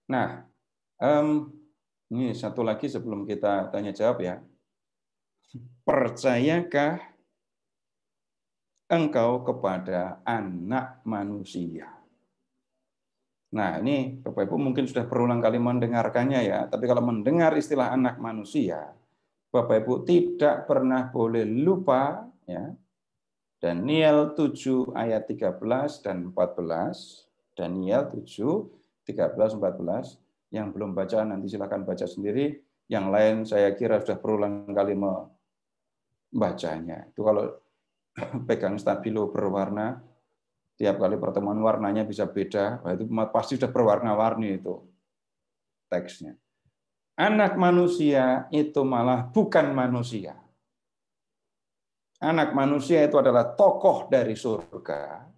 Nah, ini satu lagi sebelum kita tanya jawab ya. Percayakah engkau kepada anak manusia? Nah, ini Bapak Ibu mungkin sudah berulang kali mendengarkannya ya, tapi kalau mendengar istilah anak manusia, Bapak Ibu tidak pernah boleh lupa ya. Daniel 7 ayat 13 dan 14. Daniel 7 13 14. Yang belum baca nanti silakan baca sendiri. Yang lain saya kira sudah berulang kali membacanya. Itu kalau pegang stabilo berwarna, tiap kali pertemuan warnanya bisa beda, itu pasti sudah berwarna-warni itu teksnya. Anak manusia itu malah bukan manusia. Anak manusia itu adalah tokoh dari surga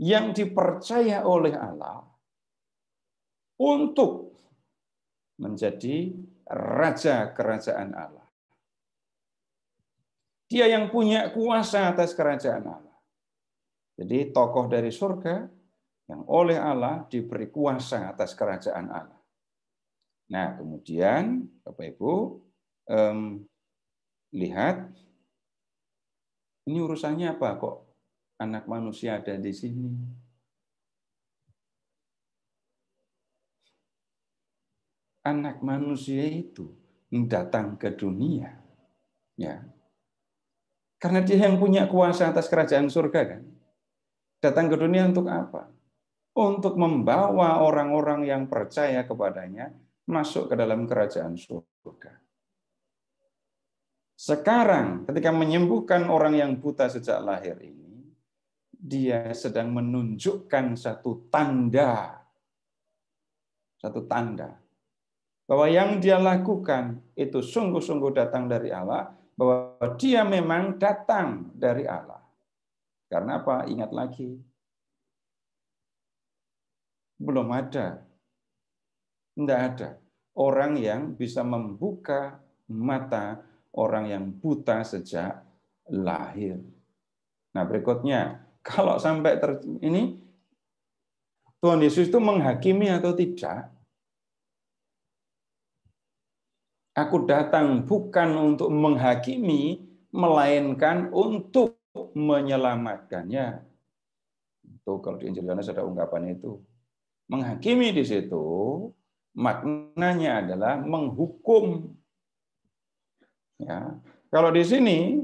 yang dipercaya oleh Allah untuk menjadi raja kerajaan Allah. Dia yang punya kuasa atas kerajaan Allah. Jadi tokoh dari surga yang oleh Allah diberi kuasa atas kerajaan Allah. Nah, kemudian Bapak Ibu lihat ini urusannya apa kok anak manusia ada di sini? Anak manusia itu datang ke dunia, ya, karena dia yang punya kuasa atas kerajaan surga kan. Datang ke dunia untuk apa? Untuk membawa orang-orang yang percaya kepadanya masuk ke dalam kerajaan surga. Sekarang, ketika menyembuhkan orang yang buta sejak lahir ini, dia sedang menunjukkan satu tanda bahwa yang dia lakukan itu sungguh-sungguh datang dari Allah, bahwa dia memang datang dari Allah. Karena apa? Ingat lagi, belum ada, tidak ada orang yang bisa membuka mata orang yang buta sejak lahir. Nah, berikutnya, kalau sampai ini Tuhan Yesus itu menghakimi atau tidak? Aku datang bukan untuk menghakimi, melainkan untuk menyelamatkannya. Itu kalau di Injil Yohanes ada ungkapan itu. Menghakimi di situ maknanya adalah menghukum. Ya. Kalau di sini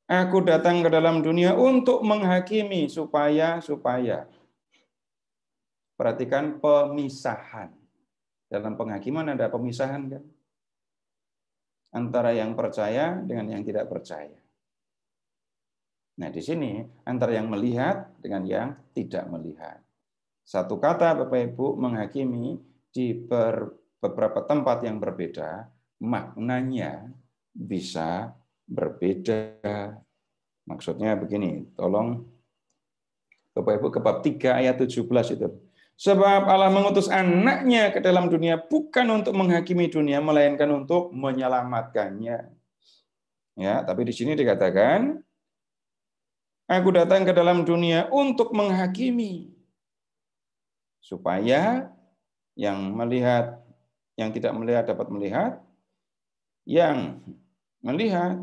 aku datang ke dalam dunia untuk menghakimi supaya perhatikan pemisahan. Dalam penghakiman ada pemisahan kan? Antara yang percaya dengan yang tidak percaya. Nah, di sini antara yang melihat dengan yang tidak melihat. Satu kata Bapak Ibu menghakimi di beberapa tempat yang berbeda, maknanya bisa berbeda. Maksudnya begini, tolong Bapak Ibu ke bab 3 ayat 17 itu. Sebab Allah mengutus anaknya ke dalam dunia bukan untuk menghakimi dunia, melainkan untuk menyelamatkannya. Ya, tapi di sini dikatakan, aku datang ke dalam dunia untuk menghakimi, supaya yang melihat Yang tidak melihat dapat melihat, yang melihat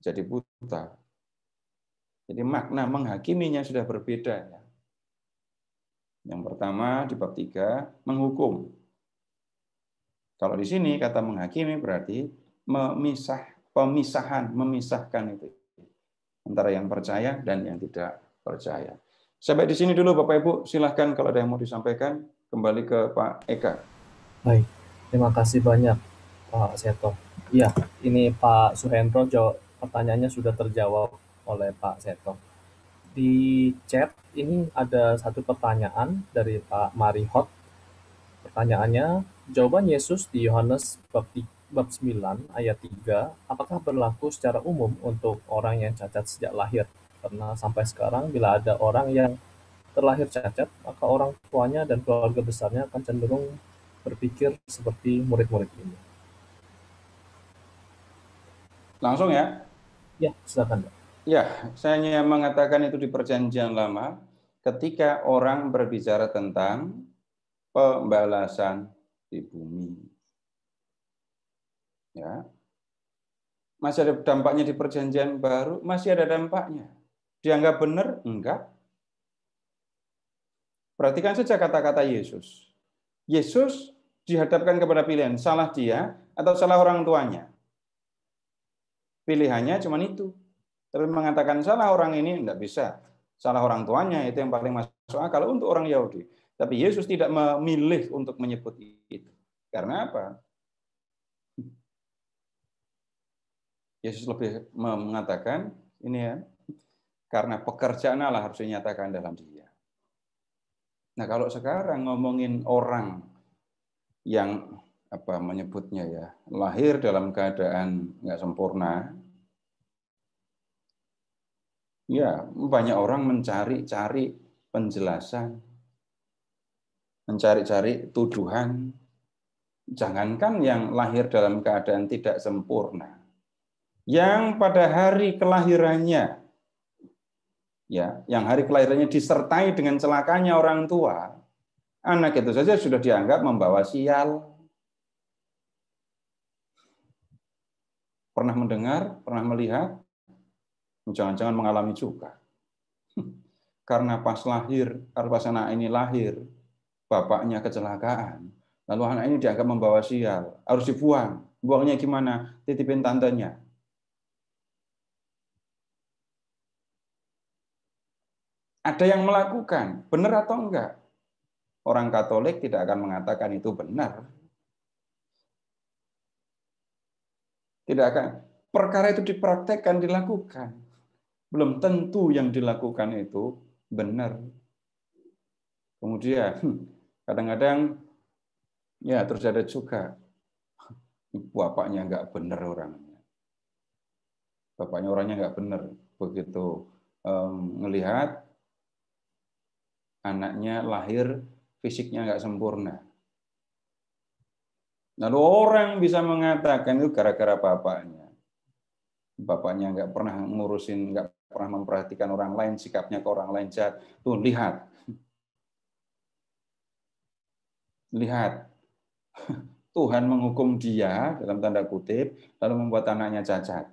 jadi buta. Jadi makna menghakiminya sudah berbeda. Yang pertama di bab 3, menghukum. Kalau di sini kata menghakimi berarti memisahkan itu antara yang percaya dan yang tidak percaya. Sampai di sini dulu Bapak Ibu, silahkan kalau ada yang mau disampaikan, kembali ke Pak Eka. Baik, terima kasih banyak Pak Seto. Iya, ini Pak Suhendro, pertanyaannya sudah terjawab oleh Pak Seto. Di chat ini ada satu pertanyaan dari Pak Marihot. Pertanyaannya, jawaban Yesus di Yohanes bab 9 ayat 3, apakah berlaku secara umum untuk orang yang cacat sejak lahir? Karena sampai sekarang bila ada orang yang terlahir cacat, maka orang tuanya dan keluarga besarnya akan cenderung berpikir seperti murid-murid ini. Langsung ya. Ya, silakan, Pak. Ya, saya hanya mengatakan itu di Perjanjian Lama, ketika orang berbicara tentang pembalasan di bumi. Ya. Masih ada dampaknya di Perjanjian Baru? Masih ada dampaknya. Dianggap benar? Enggak. Perhatikan saja kata-kata Yesus. Yesus dihadapkan kepada pilihan, salah dia atau salah orang tuanya. Pilihannya cuma itu. Tapi mengatakan salah orang ini enggak bisa. Salah orang tuanya itu yang paling masuk akal untuk orang Yahudi. Tapi Yesus tidak memilih untuk menyebut itu. Karena apa? Yesus lebih mengatakan ini ya, karena pekerjaan Allah harus dinyatakan dalam dia. Nah, kalau sekarang ngomongin orang yang menyebutnya ya, lahir dalam keadaan nggak sempurna, ya banyak orang mencari-cari penjelasan, mencari-cari tuduhan. Jangankan yang lahir dalam keadaan tidak sempurna, yang pada hari kelahirannya, ya, yang hari kelahirannya disertai dengan celakanya orang tua, anak itu saja sudah dianggap membawa sial. Pernah mendengar, pernah melihat, jangan-jangan mengalami juga. Karena pas anak ini lahir, bapaknya kecelakaan, lalu anak ini dianggap membawa sial, harus dibuang. Buangnya gimana? Titipin tantenya. Ada yang melakukan, benar atau enggak? Orang Katolik tidak akan mengatakan itu benar. Tidak akan. Perkara itu dipraktekkan, dilakukan. Belum tentu yang dilakukan itu benar. Kemudian kadang-kadang ya terjadi juga bapaknya enggak benar orangnya. Bapaknya orangnya enggak benar. Begitu ngelihat anaknya lahir, fisiknya nggak sempurna. Lalu orang bisa mengatakan itu gara-gara bapaknya. Bapaknya nggak pernah ngurusin, nggak pernah memperhatikan orang lain, sikapnya ke orang lain jahat. Tuh, lihat. Lihat. Tuhan menghukum dia, dalam tanda kutip, lalu membuat anaknya cacat.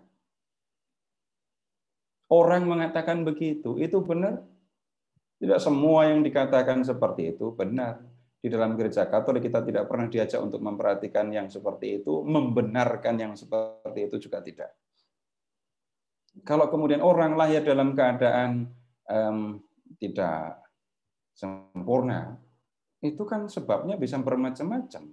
Orang mengatakan begitu, itu benar? Tidak semua yang dikatakan seperti itu benar. Di dalam gereja Katolik kita tidak pernah diajak untuk memperhatikan yang seperti itu, membenarkan yang seperti itu juga tidak. Kalau kemudian orang lahir dalam keadaan tidak sempurna, itu kan sebabnya bisa bermacam-macam.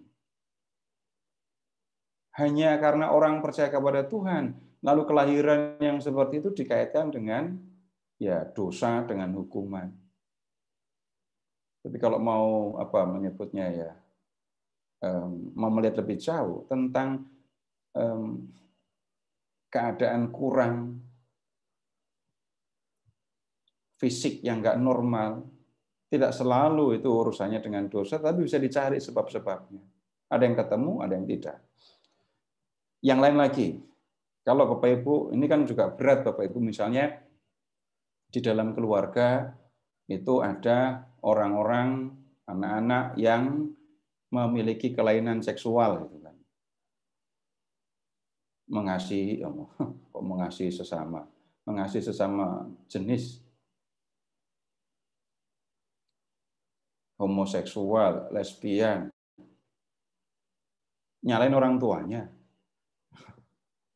Hanya karena orang percaya kepada Tuhan, lalu kelahiran yang seperti itu dikaitkan dengan ya dosa, dengan hukuman. Tapi kalau mau menyebutnya ya, mau melihat lebih jauh tentang keadaan kurang fisik yang nggak normal, tidak selalu itu urusannya dengan dosa, tapi bisa dicari sebab-sebabnya. Ada yang ketemu, ada yang tidak. Yang lain lagi, kalau Bapak Ibu, ini kan juga berat Bapak Ibu, misalnya di dalam keluarga itu ada orang-orang, anak-anak yang memiliki kelainan seksual gitu kan. Mengasihi kok mengasihi sesama jenis, homoseksual, lesbian, nyalain orang tuanya.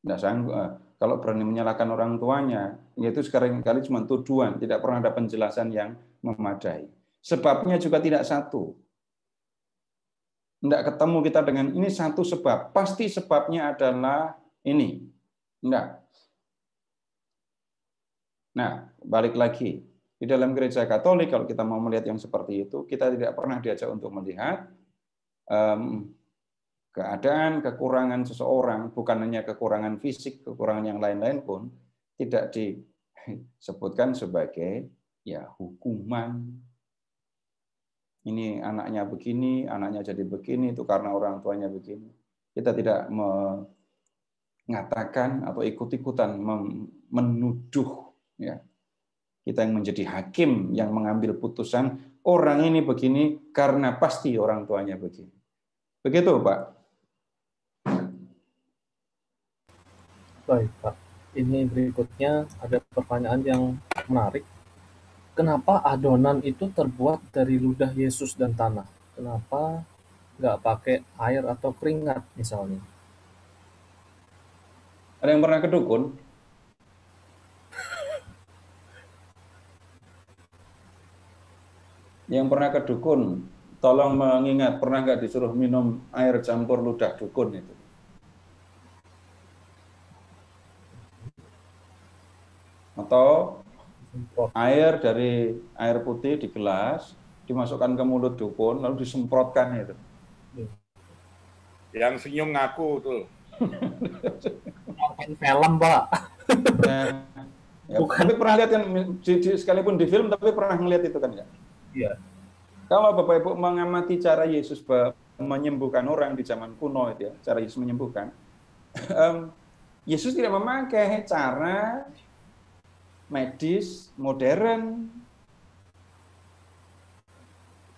Nggak sanggup. Kalau berani menyalahkan orang tuanya, yaitu sekarang kali cuma tuduhan, tidak pernah ada penjelasan yang memadai. Sebabnya juga tidak satu. Tidak ketemu kita dengan ini satu sebab. Pasti sebabnya adalah ini. Enggak. Nah, balik lagi. Di dalam gereja Katolik, kalau kita mau melihat yang seperti itu, kita tidak pernah diajak untuk melihat keadaan, kekurangan seseorang, bukan hanya kekurangan fisik, kekurangan yang lain-lain pun, tidak disebutkan sebagai ya hukuman. Ini anaknya begini, anaknya jadi begini, itu karena orang tuanya begini. Kita tidak mengatakan atau ikut-ikutan menuduh. Ya. Kita yang menjadi hakim, yang mengambil putusan, orang ini begini karena pasti orang tuanya begini. Begitu, Pak. Baik, Pak. Ini berikutnya ada pertanyaan yang menarik. Kenapa adonan itu terbuat dari ludah Yesus dan tanah? Kenapa nggak pakai air atau keringat misalnya? Ada yang pernah ke dukun? Yang pernah ke dukun, tolong mengingat, pernah nggak disuruh minum air campur ludah dukun itu? Atau air dari air putih di gelas, dimasukkan ke mulut dukun, lalu disemprotkan itu. Yang senyum ngaku tuh. Nonton film, Pak. Ya, tapi pernah lihat kan, sekalipun di film, tapi pernah ngelihat itu kan ya? Iya. Kalau Bapak Ibu mengamati cara Yesus menyembuhkan orang di zaman kuno itu ya, cara Yesus menyembuhkan, Yesus tidak memakai cara medis modern.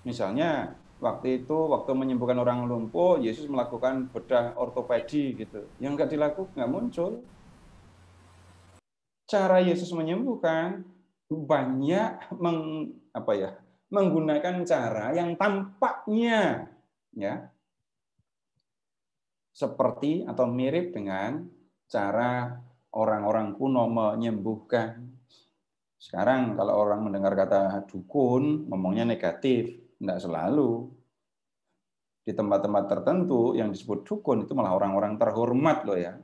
Misalnya waktu menyembuhkan orang lumpuh, Yesus melakukan bedah ortopedi gitu. Yang nggak dilakukan, nggak muncul. Cara Yesus menyembuhkan banyak menggunakan cara yang tampaknya ya seperti atau mirip dengan cara orang-orang kuno menyembuhkan. Sekarang kalau orang mendengar kata dukun, ngomongnya negatif, tidak selalu. Di tempat-tempat tertentu yang disebut dukun itu malah orang-orang terhormat loh ya.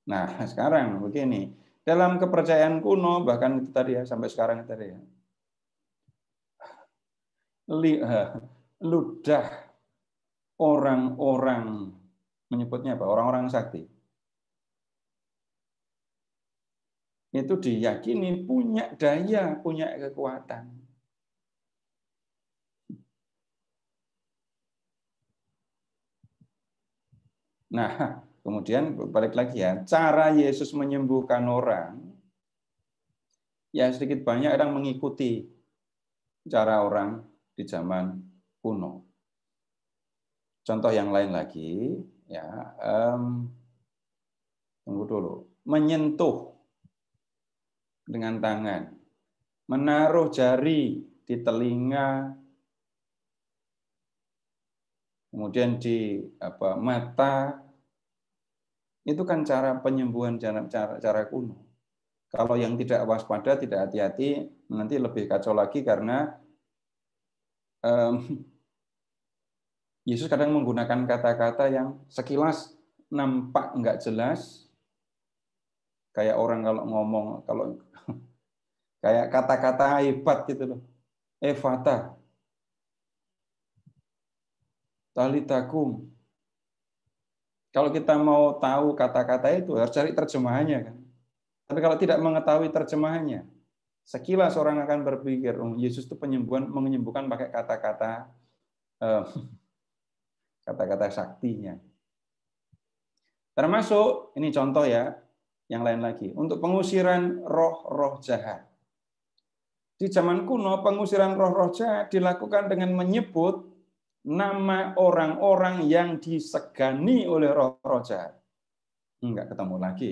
Nah, sekarang begini, dalam kepercayaan kuno bahkan itu tadi ya sampai sekarang tadi ya. Ludah orang-orang menyebutnya apa? Orang-orang sakti. Itu diyakini punya daya, punya kekuatan. Nah, kemudian balik lagi ya, cara Yesus menyembuhkan orang, ya sedikit banyak orang mengikuti cara orang di zaman kuno. Contoh yang lain lagi, ya, tunggu dulu, menyentuh dengan tangan, menaruh jari di telinga, kemudian di mata, itu kan cara penyembuhan cara kuno. Kalau yang tidak waspada, tidak hati-hati, nanti lebih kacau lagi karena Yesus kadang menggunakan kata-kata yang sekilas nampak nggak jelas, kayak orang kalau ngomong, kalau kayak kata-kata hebat gitu loh. Efata, talitakum. Kalau kita mau tahu kata-kata itu harus cari terjemahannya kan. Tapi kalau tidak mengetahui terjemahannya, sekilas orang akan berpikir, oh, Yesus itu menyembuhkan pakai kata-kata kata-kata saktinya. Termasuk ini contoh ya, yang lain lagi untuk pengusiran roh-roh jahat. Di zaman kuno pengusiran roh-roh jahat dilakukan dengan menyebut nama orang-orang yang disegani oleh roh-roh jahat. Enggak ketemu lagi.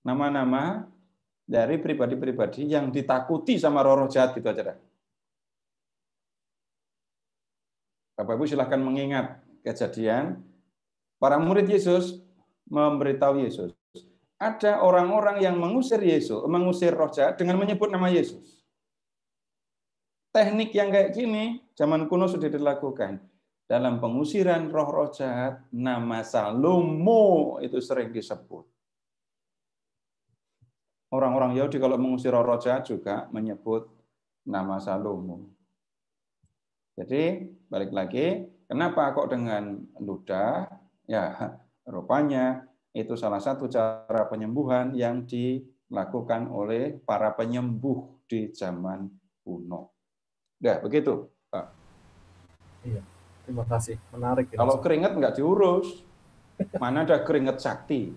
Nama-nama dari pribadi-pribadi yang ditakuti sama roh-roh jahat gitu aja dah. Bapak Ibu silahkan mengingat kejadian para murid Yesus memberitahu Yesus. Ada orang-orang yang mengusir roh jahat dengan menyebut nama Yesus. Teknik yang kayak gini zaman kuno sudah dilakukan. Dalam pengusiran roh-roh jahat, nama Salomo itu sering disebut. Orang-orang Yahudi kalau mengusir roh-roh jahat juga menyebut nama Salomo. Jadi balik lagi, kenapa kok dengan ludah? Ya, rupanya itu salah satu cara penyembuhan yang dilakukan oleh para penyembuh di zaman kuno. Udah, begitu, Pak. Iya, terima kasih. Menarik. Kalau keringat nggak diurus, mana ada keringat sakti.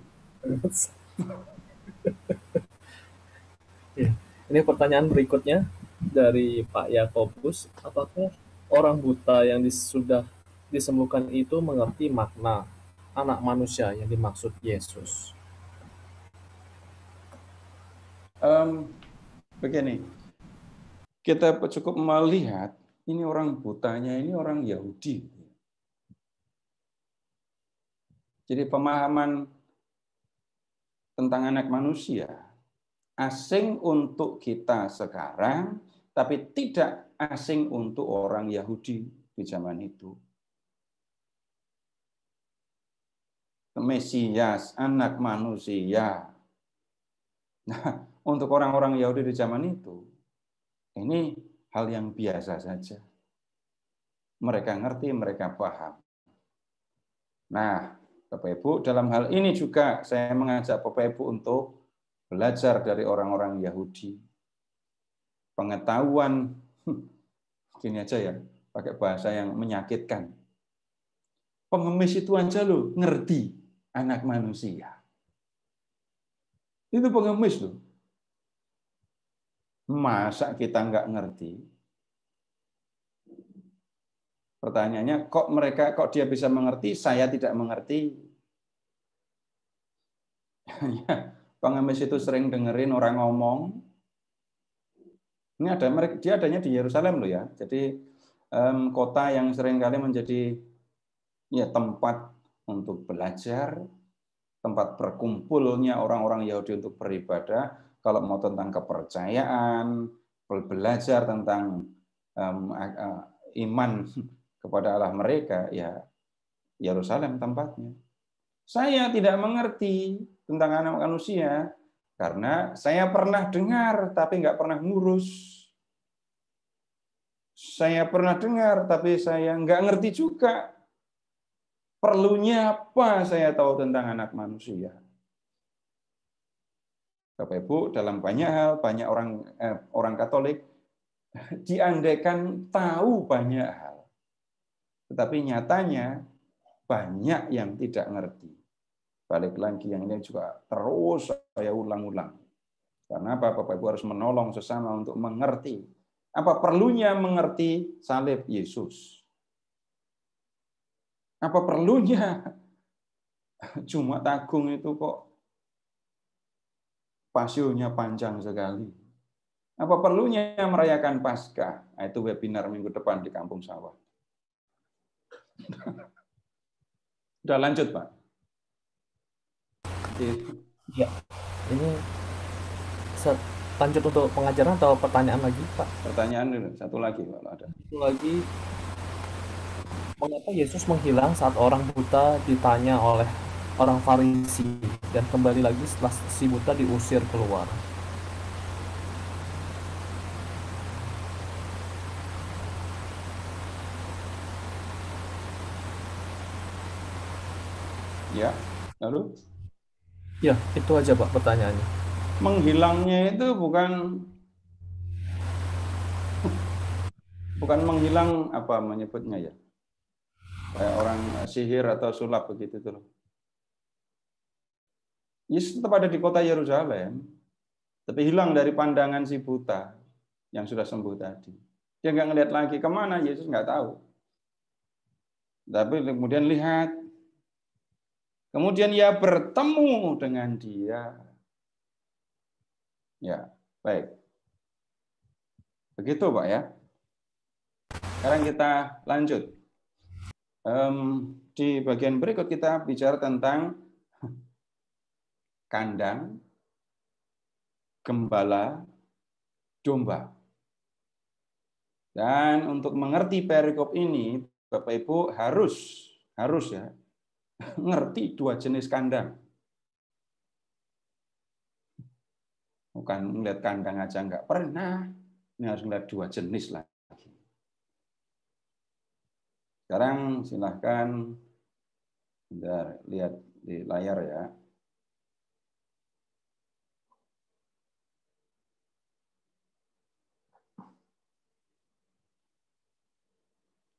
Ya. Ini pertanyaan berikutnya dari Pak Yakobus. Apakah orang buta yang sudah disembuhkan itu mengerti makna anak manusia yang dimaksud Yesus? Begini, kita cukup melihat ini orang butanya ini orang Yahudi. Jadi pemahaman tentang anak manusia asing untuk kita sekarang, tapi tidak asing untuk orang Yahudi di zaman itu. Mesias, anak manusia. Nah, untuk orang-orang Yahudi di zaman itu, ini hal yang biasa saja. Mereka ngerti, mereka paham. Nah, Bapak Ibu, dalam hal ini juga saya mengajak Bapak Ibu untuk belajar dari orang-orang Yahudi. Pengetahuan, gini aja ya, pakai bahasa yang menyakitkan. Pengemis itu aja loh, ngerti anak manusia. Itu pengemis loh. Masa kita nggak ngerti? Pertanyaannya, kok dia bisa mengerti, saya tidak mengerti? Pengemis itu sering dengerin orang ngomong. Ini dia adanya di Yerusalem loh ya. Jadi kota yang seringkali menjadi ya tempat untuk belajar, tempat berkumpulnya orang-orang Yahudi untuk beribadah. Kalau mau tentang kepercayaan, belajar tentang iman kepada Allah mereka, ya Yerusalem tempatnya. Saya tidak mengerti tentang anak manusia karena saya pernah dengar tapi nggak pernah ngurus. Saya pernah dengar tapi saya nggak ngerti juga. Perlunya apa saya tahu tentang anak manusia? Bapak Ibu, dalam banyak hal, banyak orang Katolik diandaikan tahu banyak hal. Tetapi nyatanya banyak yang tidak ngerti. Balik lagi, yang ini juga terus saya ulang-ulang. Karena apa? Bapak Ibu harus menolong sesama untuk mengerti. Apa perlunya mengerti salib Yesus? Apa perlunya Jumat Agung itu kok pasionya panjang sekali? Apa perlunya merayakan Paskah? Nah, itu webinar minggu depan di Kampung Sawah. Udah lanjut, Pak. Ya, ini lanjut untuk pengajaran atau pertanyaan lagi, Pak? Pertanyaan satu lagi kalau ada. Satu lagi, mengapa Yesus menghilang saat orang buta ditanya oleh orang Farisi dan kembali lagi setelah si buta diusir keluar? Ya, lalu? Ya, itu aja Pak pertanyaannya. Menghilangnya itu bukan menghilang apa menyebutnya ya? Kayak orang sihir atau sulap begitu tuh. Yesus tetap ada di kota Yerusalem. Tapi hilang dari pandangan si buta yang sudah sembuh tadi. Dia nggak ngelihat lagi kemana, Yesus nggak tahu. Tapi kemudian lihat. Kemudian ia bertemu dengan dia. Ya, baik. Begitu Pak ya. Sekarang kita lanjut. Di bagian berikut kita bicara tentang kandang, gembala, domba. Dan untuk mengerti perikop ini, Bapak Ibu harus ya ngerti dua jenis kandang. Bukan melihat kandang aja nggak pernah, ini harus melihat dua jenis lagi. Sekarang silahkan lihat di layar ya.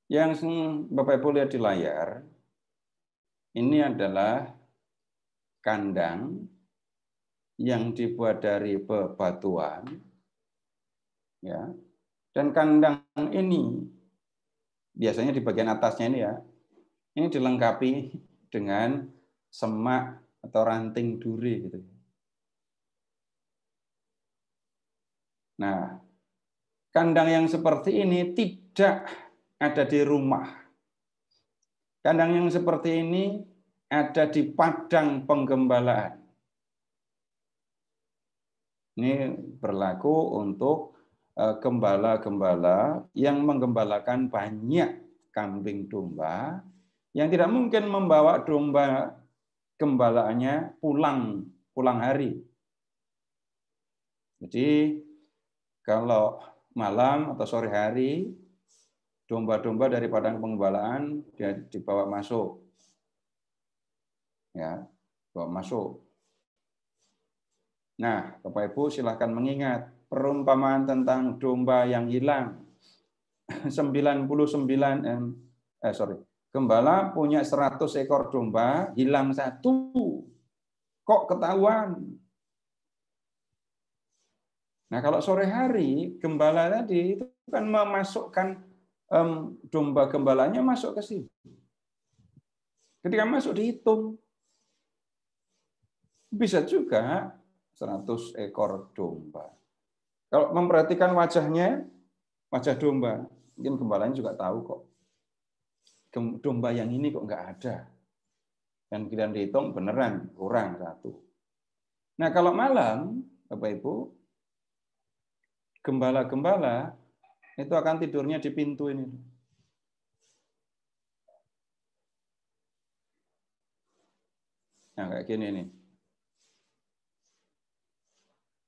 Yang Bapak Ibu lihat di layar, ini adalah kandang yang dibuat dari bebatuan, ya. Dan kandang ini biasanya di bagian atasnya ini ya, ini dilengkapi dengan semak atau ranting duri gitu. Nah, kandang yang seperti ini tidak ada di rumah. Kandang yang seperti ini ada di padang penggembalaan. Ini berlaku untuk gembala-gembala yang menggembalakan banyak kambing domba yang tidak mungkin membawa domba gembalaannya pulang hari. Jadi kalau malam atau sore hari domba-domba dari padang penggembalaan dia dibawa masuk. Ya, bawa masuk. Nah, Bapak Ibu silahkan mengingat perumpamaan tentang domba yang hilang. 99 gembala punya 100 ekor domba, hilang 1. Kok ketahuan? Nah, kalau sore hari gembala tadi itu kan memasukkan domba gembalanya masuk ke sini. Ketika masuk dihitung. Bisa juga 100 ekor domba. Kalau memperhatikan wajahnya, wajah domba, mungkin gembalanya juga tahu kok. Domba yang ini kok nggak ada. Dan kemudian dihitung beneran kurang 1. Nah kalau malam, Bapak Ibu, gembala-gembala itu akan tidurnya di pintu ini. Nah kayak gini nih.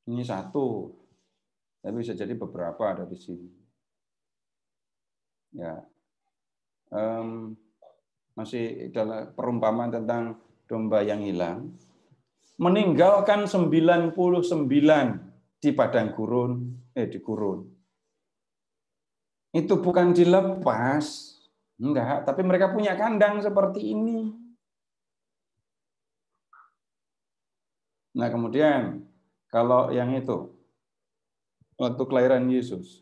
Ini 1, tapi bisa jadi beberapa ada di sini. Ya, masih dalam perumpamaan tentang domba yang hilang. Meninggalkan 99 di padang gurun, di gurun. Itu bukan dilepas, enggak, tapi mereka punya kandang seperti ini. Nah, kemudian kalau yang itu waktu kelahiran Yesus,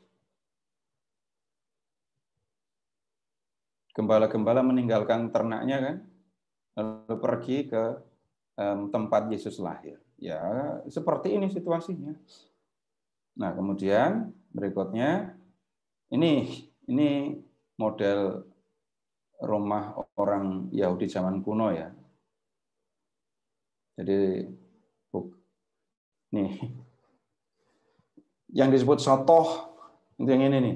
gembala-gembala meninggalkan ternaknya kan, lalu pergi ke tempat Yesus lahir. Ya, seperti ini situasinya. Nah, kemudian berikutnya ini model rumah orang Yahudi zaman kuno ya. Jadi nih yang disebut sotoh itu yang ini nih.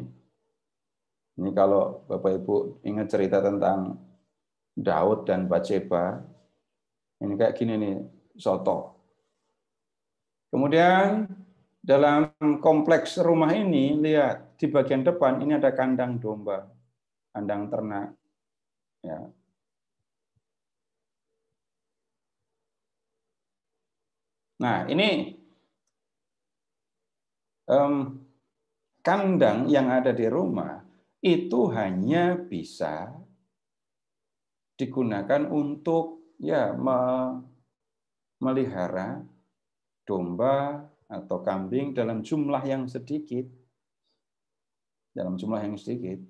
Ini kalau Bapak Ibu ingat cerita tentang Daud dan Batseba, ini kayak gini nih, sotoh. Kemudian dalam kompleks rumah ini, lihat di bagian depan ini ada kandang domba, kandang ternak. Ya. Nah, ini kandang yang ada di rumah itu hanya bisa digunakan untuk ya memelihara domba atau kambing dalam jumlah yang sedikit. Dalam jumlah yang sedikit.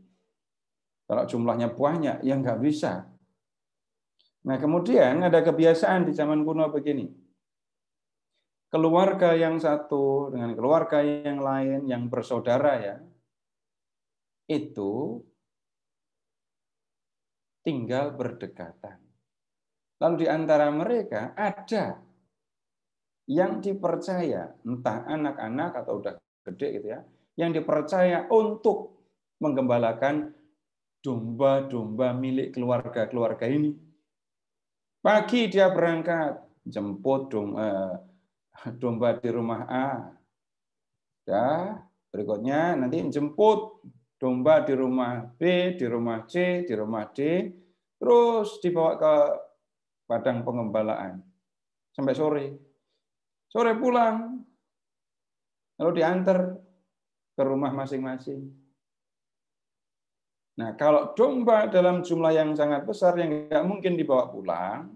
Kalau jumlahnya banyak, ya nggak bisa. Nah, kemudian ada kebiasaan di zaman kuno begini. Keluarga yang satu dengan keluarga yang lain, yang bersaudara ya, itu tinggal berdekatan. Lalu di antara mereka ada yang dipercaya, entah anak-anak atau udah gede gitu ya, yang dipercaya untuk menggembalakan domba-domba milik keluarga-keluarga ini. Pagi dia berangkat, jemput domba di rumah A. Ya, berikutnya nanti jemput domba di rumah B, di rumah C, di rumah D, terus dibawa ke padang pengembalaan sampai sore. Sore pulang, lalu diantar ke rumah masing-masing. Nah, kalau domba dalam jumlah yang sangat besar yang nggak mungkin dibawa pulang,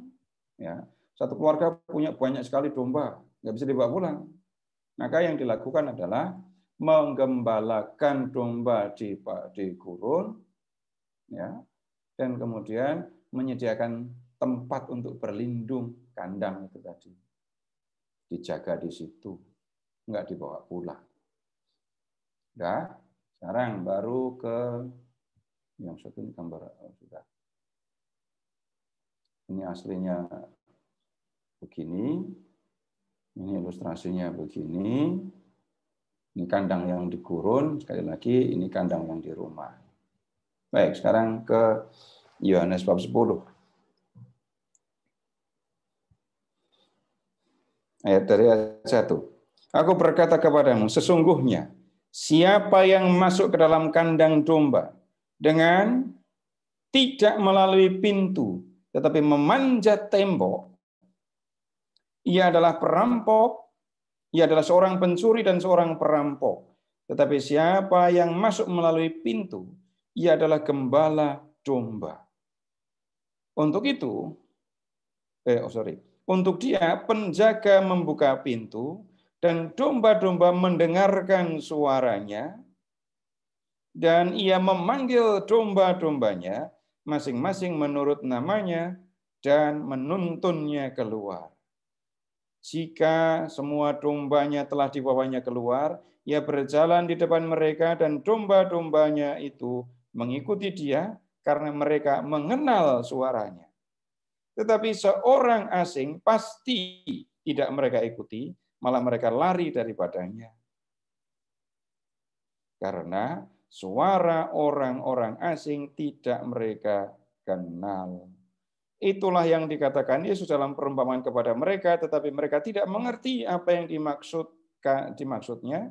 ya, satu keluarga punya banyak sekali domba, nggak bisa dibawa pulang. Maka yang dilakukan adalah menggembalakan domba di gurun, ya, dan kemudian menyediakan tempat untuk berlindung, kandang itu tadi, dijaga di situ, nggak dibawa pulang. Nah, sekarang baru ke yang satu ini gambar sudah. Ini aslinya begini, ini ilustrasinya begini, ini kandang yang di gurun, sekali lagi ini kandang yang di rumah. Baik, sekarang ke Yohanes bab 10. Ayat dari ayat 1. Aku berkata kepadamu, sesungguhnya siapa yang masuk ke dalam kandang domba dengan tidak melalui pintu, tetapi memanjat tembok, ia adalah perampok, ia adalah seorang pencuri dan seorang perampok. Tetapi siapa yang masuk melalui pintu, ia adalah gembala domba. Untuk itu, untuk dia penjaga membuka pintu dan domba-domba mendengarkan suaranya, dan ia memanggil domba-dombanya masing-masing menurut namanya dan menuntunnya keluar. Jika semua dombanya telah dibawanya keluar, ia berjalan di depan mereka dan domba-dombanya itu mengikuti dia karena mereka mengenal suaranya. Tetapi seorang asing pasti tidak mereka ikuti, malah mereka lari daripadanya. Karena suara orang-orang asing tidak mereka kenal. Itulah yang dikatakan Yesus dalam perumpamaan kepada mereka, tetapi mereka tidak mengerti apa yang dimaksudnya.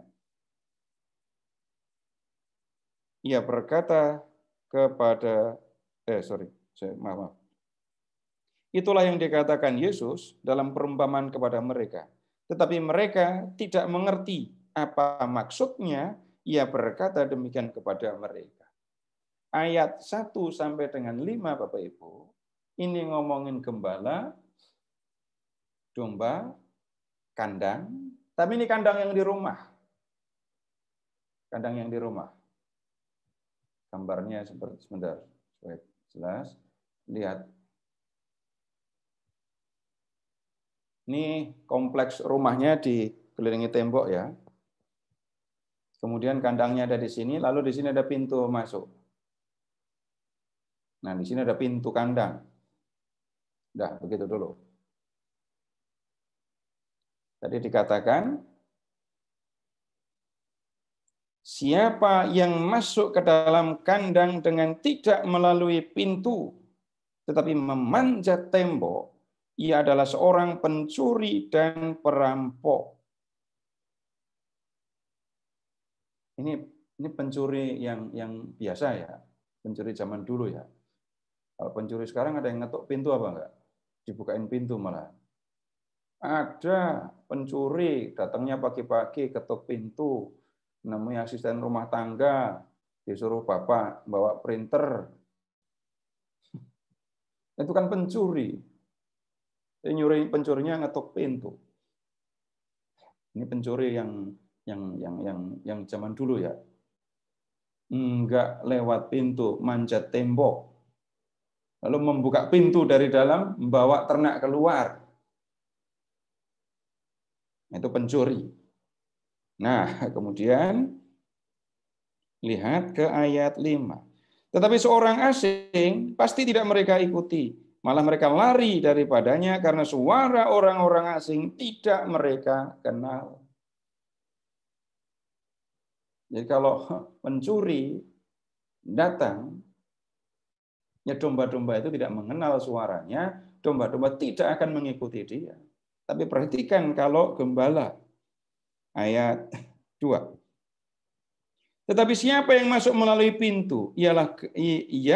Ia berkata kepada, maaf. Itulah yang dikatakan Yesus dalam perumpamaan kepada mereka, tetapi mereka tidak mengerti apa maksudnya. Ia berkata demikian kepada mereka. Ayat 1 sampai dengan 5, Bapak Ibu, ini ngomongin gembala, domba, kandang, tapi ini kandang yang di rumah. Kandang yang di rumah. Gambarnya seperti, sebentar, supaya jelas. Lihat. Ini kompleks rumahnya dikelilingi tembok ya. Kemudian kandangnya ada di sini, lalu di sini ada pintu masuk. Nah, di sini ada pintu kandang. Udah, begitu dulu. Tadi dikatakan, siapa yang masuk ke dalam kandang dengan tidak melalui pintu, tetapi memanjat tembok, ia adalah seorang pencuri dan perampok. Ini pencuri yang biasa ya, pencuri zaman dulu ya. Kalau pencuri sekarang ada yang ngetuk pintu apa enggak? Dibukain pintu malah. Ada pencuri datangnya pagi-pagi ketuk pintu, namanya asisten rumah tangga, disuruh bapak bawa printer. Itu kan pencuri. Nyuri pencurinya ngetuk pintu. Ini pencuri yang zaman dulu ya. Enggak lewat pintu, manjat tembok. Lalu membuka pintu dari dalam, membawa ternak keluar. Itu pencuri. Nah, kemudian lihat ke ayat 5. Tetapi seorang asing pasti tidak mereka ikuti. Malah mereka lari daripadanya karena suara orang-orang asing tidak mereka kenal. Jadi kalau pencuri datang, ya domba-domba itu tidak mengenal suaranya, domba-domba tidak akan mengikuti dia. Tapi perhatikan kalau gembala, ayat 2. Tetapi siapa yang masuk melalui pintu, ia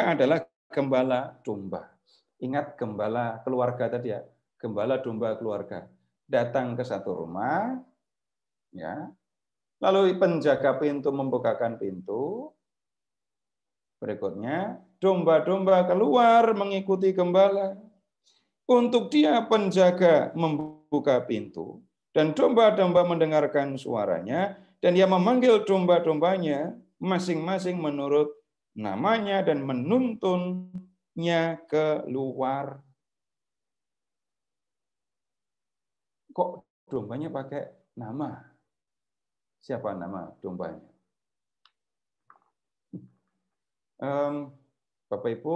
adalah gembala domba. Ingat gembala keluarga tadi ya, gembala domba keluarga. Datang ke satu rumah, ya. Lalu penjaga pintu membukakan pintu. Berikutnya, domba-domba keluar mengikuti gembala. Untuk dia penjaga membuka pintu, dan domba-domba mendengarkan suaranya, dan dia memanggil domba-dombanya masing-masing menurut namanya dan menuntunnya keluar. Kok dombanya pakai nama? Siapa nama dombanya? Bapak Ibu,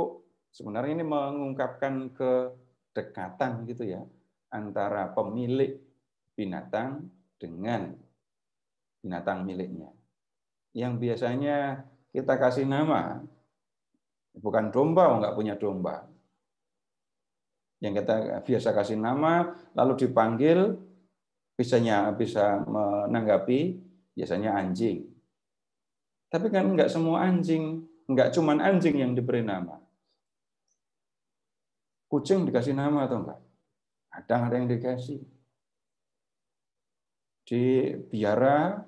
sebenarnya ini mengungkapkan kedekatan gitu ya antara pemilik binatang dengan binatang miliknya. Yang biasanya kita kasih nama, bukan domba, nggak punya domba. Yang kita biasa kasih nama, lalu dipanggil, bisa menanggapi, biasanya anjing. Tapi kan nggak semua anjing, nggak cuma anjing yang diberi nama. Kucing dikasih nama atau enggak? Ada yang dikasih. Di biara,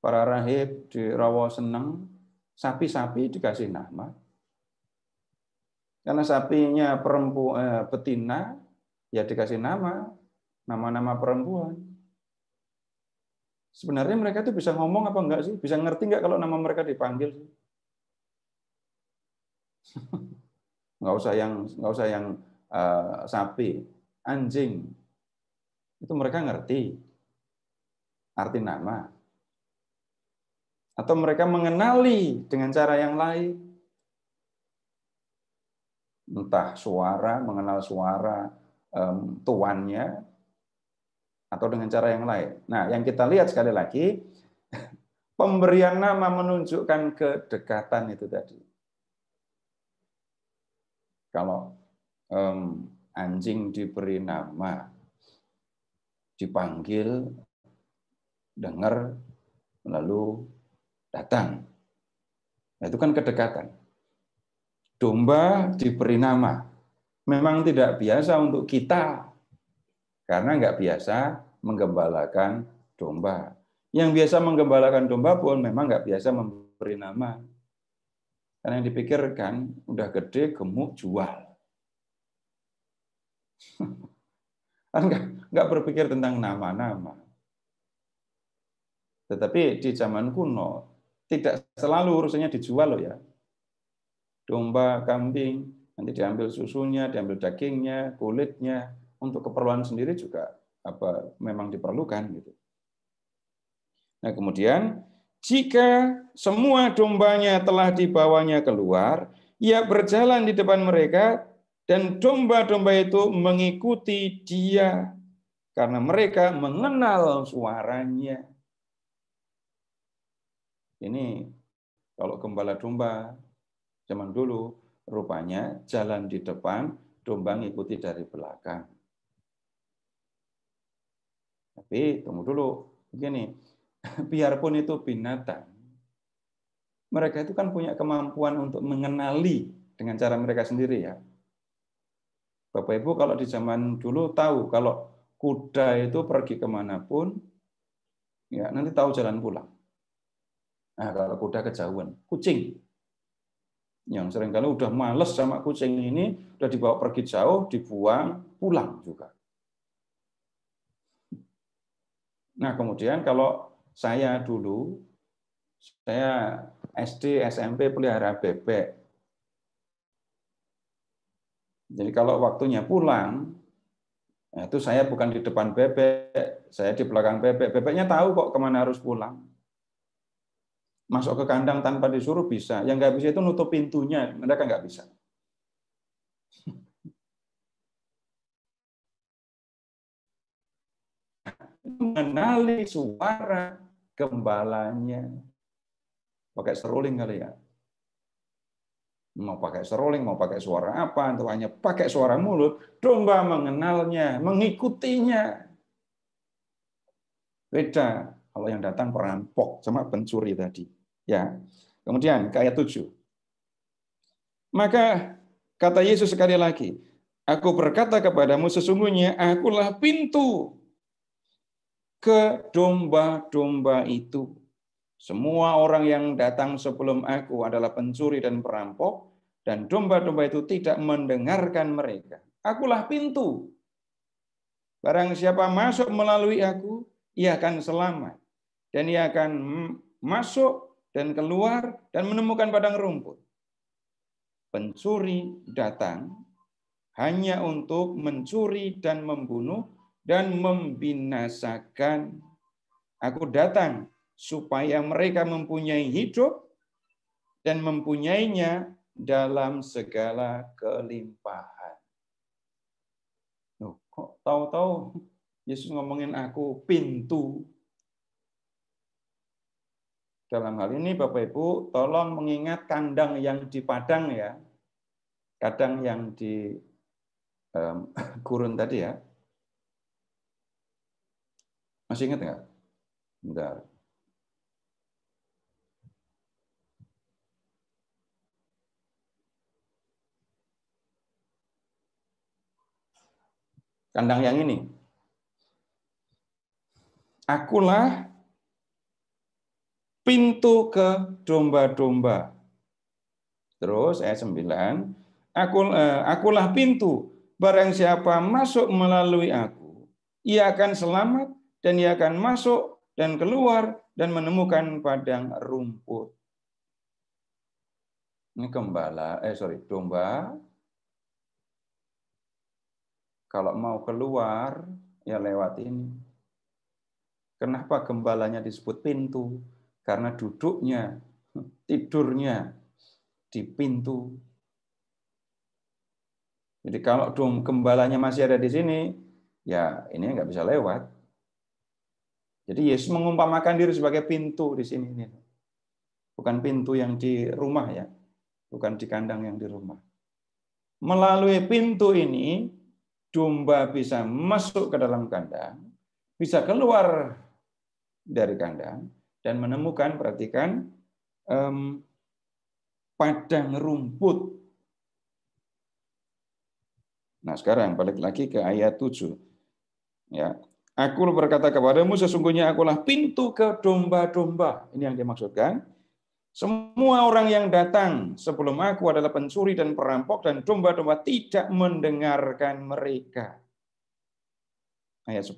para rahib di Rawa Seneng, sapi-sapi dikasih nama. Karena sapinya betina, ya dikasih nama-nama perempuan. Sebenarnya mereka itu bisa ngomong apa enggak sih? Bisa ngerti enggak kalau nama mereka dipanggil? Nggak usah yang sapi, anjing. Itu mereka ngerti arti nama. Atau mereka mengenali dengan cara yang lain. Entah mengenal suara tuannya, atau dengan cara yang lain. Nah, yang kita lihat sekali lagi, pemberian nama menunjukkan kedekatan itu tadi. Kalau anjing diberi nama, dipanggil, dengar, lalu datang. Nah, itu kan kedekatan. Domba diberi nama. Memang tidak biasa untuk kita, karena nggak biasa menggembalakan domba. Yang biasa menggembalakan domba pun memang nggak biasa memberi nama. Karena yang dipikirkan, udah gede, gemuk, jual. Kan nggak berpikir tentang nama-nama. Tetapi di zaman kuno, tidak selalu urusannya dijual loh ya. Domba, kambing, nanti diambil susunya, diambil dagingnya, kulitnya, untuk keperluan sendiri juga memang diperlukan gitu. Nah, kemudian jika semua dombanya telah dibawanya keluar, ia berjalan di depan mereka dan domba-domba itu mengikuti dia karena mereka mengenal suaranya. Ini kalau gembala domba zaman dulu, rupanya jalan di depan, domba ngikuti dari belakang. Tapi tunggu dulu, begini, biarpun itu binatang, mereka itu kan punya kemampuan untuk mengenali dengan cara mereka sendiri ya. Bapak Ibu kalau di zaman dulu tahu kalau kuda itu pergi kemanapun, ya nanti tahu jalan pulang. Nah kalau kuda kejauhan, kucing. Yang seringkali udah males sama kucing ini, udah dibawa pergi jauh, dibuang, pulang juga. Nah, kemudian kalau saya dulu, saya SD, SMP pelihara bebek. Jadi kalau waktunya pulang, itu saya bukan di depan bebek, saya di belakang bebek. Bebeknya tahu kok kemana harus pulang. Masuk ke kandang tanpa disuruh bisa. Yang nggak bisa itu nutup pintunya, mereka nggak bisa. Mengenali suara gembalanya. Pakai seruling kali ya. Mau pakai seruling, mau pakai suara apa, atau hanya pakai suara mulut, domba mengenalnya, mengikutinya. Beda kalau yang datang perampok sama pencuri tadi. Ya. Kemudian ke ayat 7. Maka kata Yesus sekali lagi, aku berkata kepadamu sesungguhnya akulah pintu ke domba-domba itu. Semua orang yang datang sebelum aku adalah pencuri dan perampok, dan domba-domba itu tidak mendengarkan mereka. Akulah pintu. Barang siapa masuk melalui aku, ia akan selamat. Dan ia akan masuk dan keluar dan menemukan padang rumput. Pencuri datang hanya untuk mencuri dan membunuh dan membinasakan. Aku datang supaya mereka mempunyai hidup dan mempunyainya dalam segala kelimpahan. Loh, kok tahu-tahu Yesus ngomongin aku pintu? Dalam hal ini Bapak Ibu tolong mengingat kandang yang di padang ya. Kandang yang di gurun tadi ya. Masih ingat nggak? Bentar. Kandang yang ini. Akulah pintu ke domba-domba. Terus ayat 9. Akulah pintu. Barang siapa masuk melalui aku, ia akan selamat dan ia akan masuk dan keluar dan menemukan padang rumput. Ini domba. Kalau mau keluar, ya lewat ini. Kenapa gembalanya disebut pintu? Karena duduknya, tidurnya di pintu. Jadi kalau gembalanya masih ada di sini, ya ini nggak bisa lewat. Jadi Yesus mengumpamakan diri sebagai pintu di sini. Bukan pintu yang di rumah ya, bukan di kandang yang di rumah. Melalui pintu ini, domba bisa masuk ke dalam kandang, bisa keluar dari kandang, dan menemukan, perhatikan, padang rumput. Nah sekarang balik lagi ke ayat 7. Ya, aku berkata kepadamu sesungguhnya akulah pintu ke domba-domba. Ini yang dimaksudkan. Semua orang yang datang sebelum aku adalah pencuri dan perampok, dan domba-domba tidak mendengarkan mereka. Ayat 10,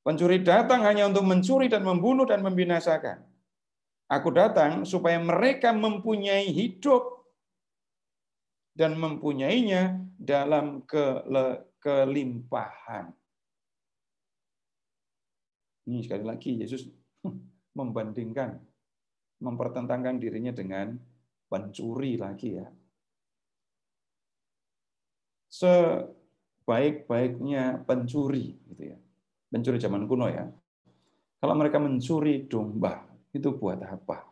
pencuri datang hanya untuk mencuri dan membunuh dan membinasakan. Aku datang supaya mereka mempunyai hidup dan mempunyainya dalam kelimpahan. Ini sekali lagi Yesus membandingkan, mempertentangkan dirinya dengan pencuri lagi ya. Sebaik-baiknya pencuri gitu ya. Pencuri zaman kuno ya. Kalau mereka mencuri domba, itu buat apa?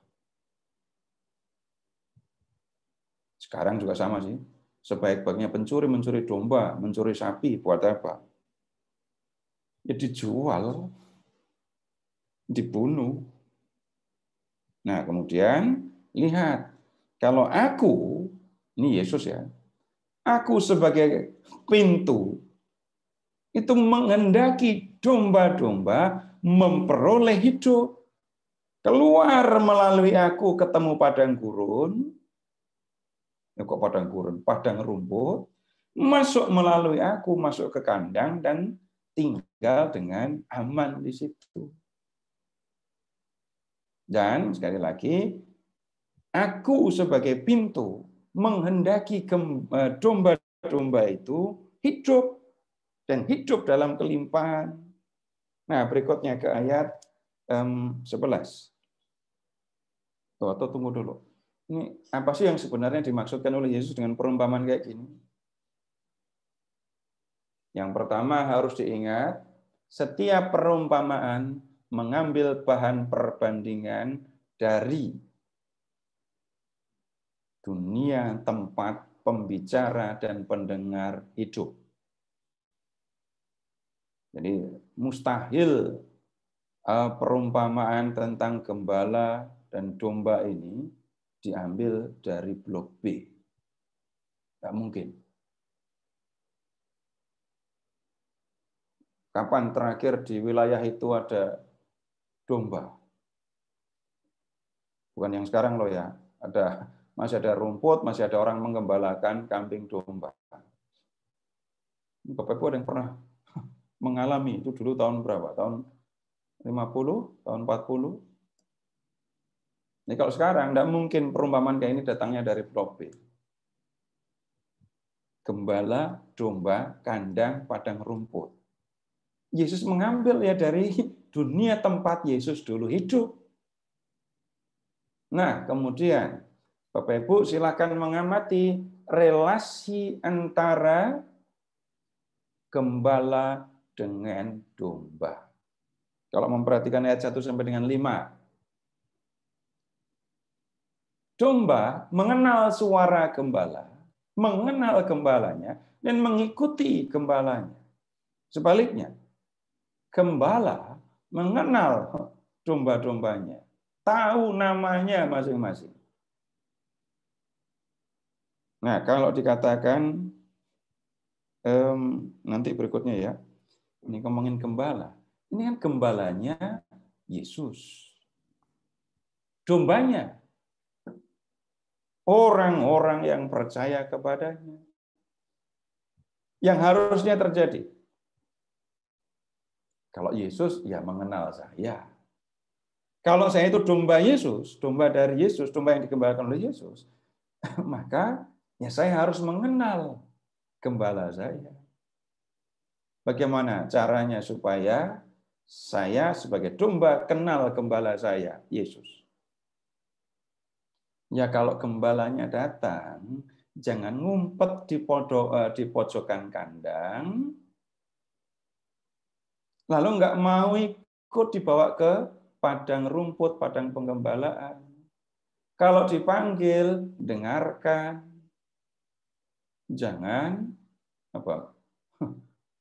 Sekarang juga sama sih. Sebaik-baiknya pencuri mencuri domba, mencuri sapi, buat apa? Ya dijual, dibunuh. Nah, kemudian lihat, kalau aku, ini Yesus ya, aku sebagai pintu, itu menghendaki domba-domba memperoleh hidup. Keluar melalui aku ketemu padang gurun, kok padang gurun, padang rumput, masuk melalui aku, masuk ke kandang, dan tinggal dengan aman di situ. Dan sekali lagi, aku sebagai pintu menghendaki domba-domba itu hidup dan hidup dalam kelimpahan. Nah, berikutnya ke ayat 11. Atau tunggu dulu. Ini apa sih yang sebenarnya dimaksudkan oleh Yesus dengan perumpamaan kayak gini? Yang pertama harus diingat, setiap perumpamaan mengambil bahan perbandingan dari dunia tempat pembicara dan pendengar hidup. Jadi mustahil perumpamaan tentang gembala dan domba ini diambil dari blok B. Tidak mungkin. Kapan terakhir di wilayah itu ada domba? Bukan yang sekarang loh ya. Masih ada rumput, masih ada orang menggembalakan kambing domba. Bapak Ibu ada yang pernah mengalami itu dulu tahun berapa? Tahun 50, tahun 40. Jadi kalau sekarang tidak mungkin perumpamaan kayak ini datangnya dari blok B. Gembala, domba, kandang, padang rumput. Yesus mengambil ya dari dunia tempat Yesus dulu hidup. Nah, kemudian Bapak Ibu silakan mengamati relasi antara gembala dengan domba. Kalau memperhatikan ayat 1 sampai dengan 5. Domba mengenal suara gembala, mengenal gembalanya, dan mengikuti gembalanya. Sebaliknya, gembala mengenal domba-dombanya, tahu namanya masing-masing. Nah, kalau dikatakan, nanti berikutnya ya, ini ngomongin gembala. Ini kan gembalanya Yesus. Dombanya orang-orang yang percaya kepadanya. Yang harusnya terjadi. Kalau Yesus, ya mengenal saya. Kalau saya itu domba Yesus, domba dari Yesus, domba yang digembalakan oleh Yesus, maka ya saya harus mengenal gembala saya. Bagaimana caranya supaya saya sebagai domba kenal gembala saya, Yesus? Ya kalau gembalanya datang, jangan ngumpet di pojokan kandang, lalu nggak mau ikut dibawa ke padang rumput, padang penggembalaan. Kalau dipanggil, dengarkan. Jangan apa?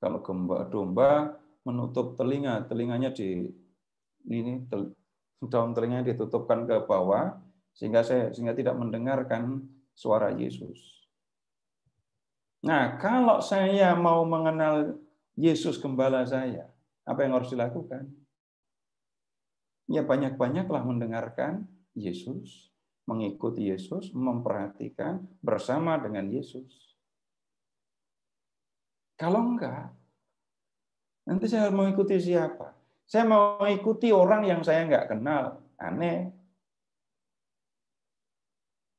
Kalau domba menutup telinganya daun telinganya ditutupkan ke bawah sehingga tidak mendengarkan suara Yesus. Nah, kalau saya mau mengenal Yesus gembala saya, apa yang harus dilakukan? Ya banyak-banyaklah mendengarkan Yesus, mengikuti Yesus, memperhatikan bersama dengan Yesus. Kalau enggak, nanti saya mau ikuti siapa? Saya mau ikuti orang yang saya enggak kenal. Aneh.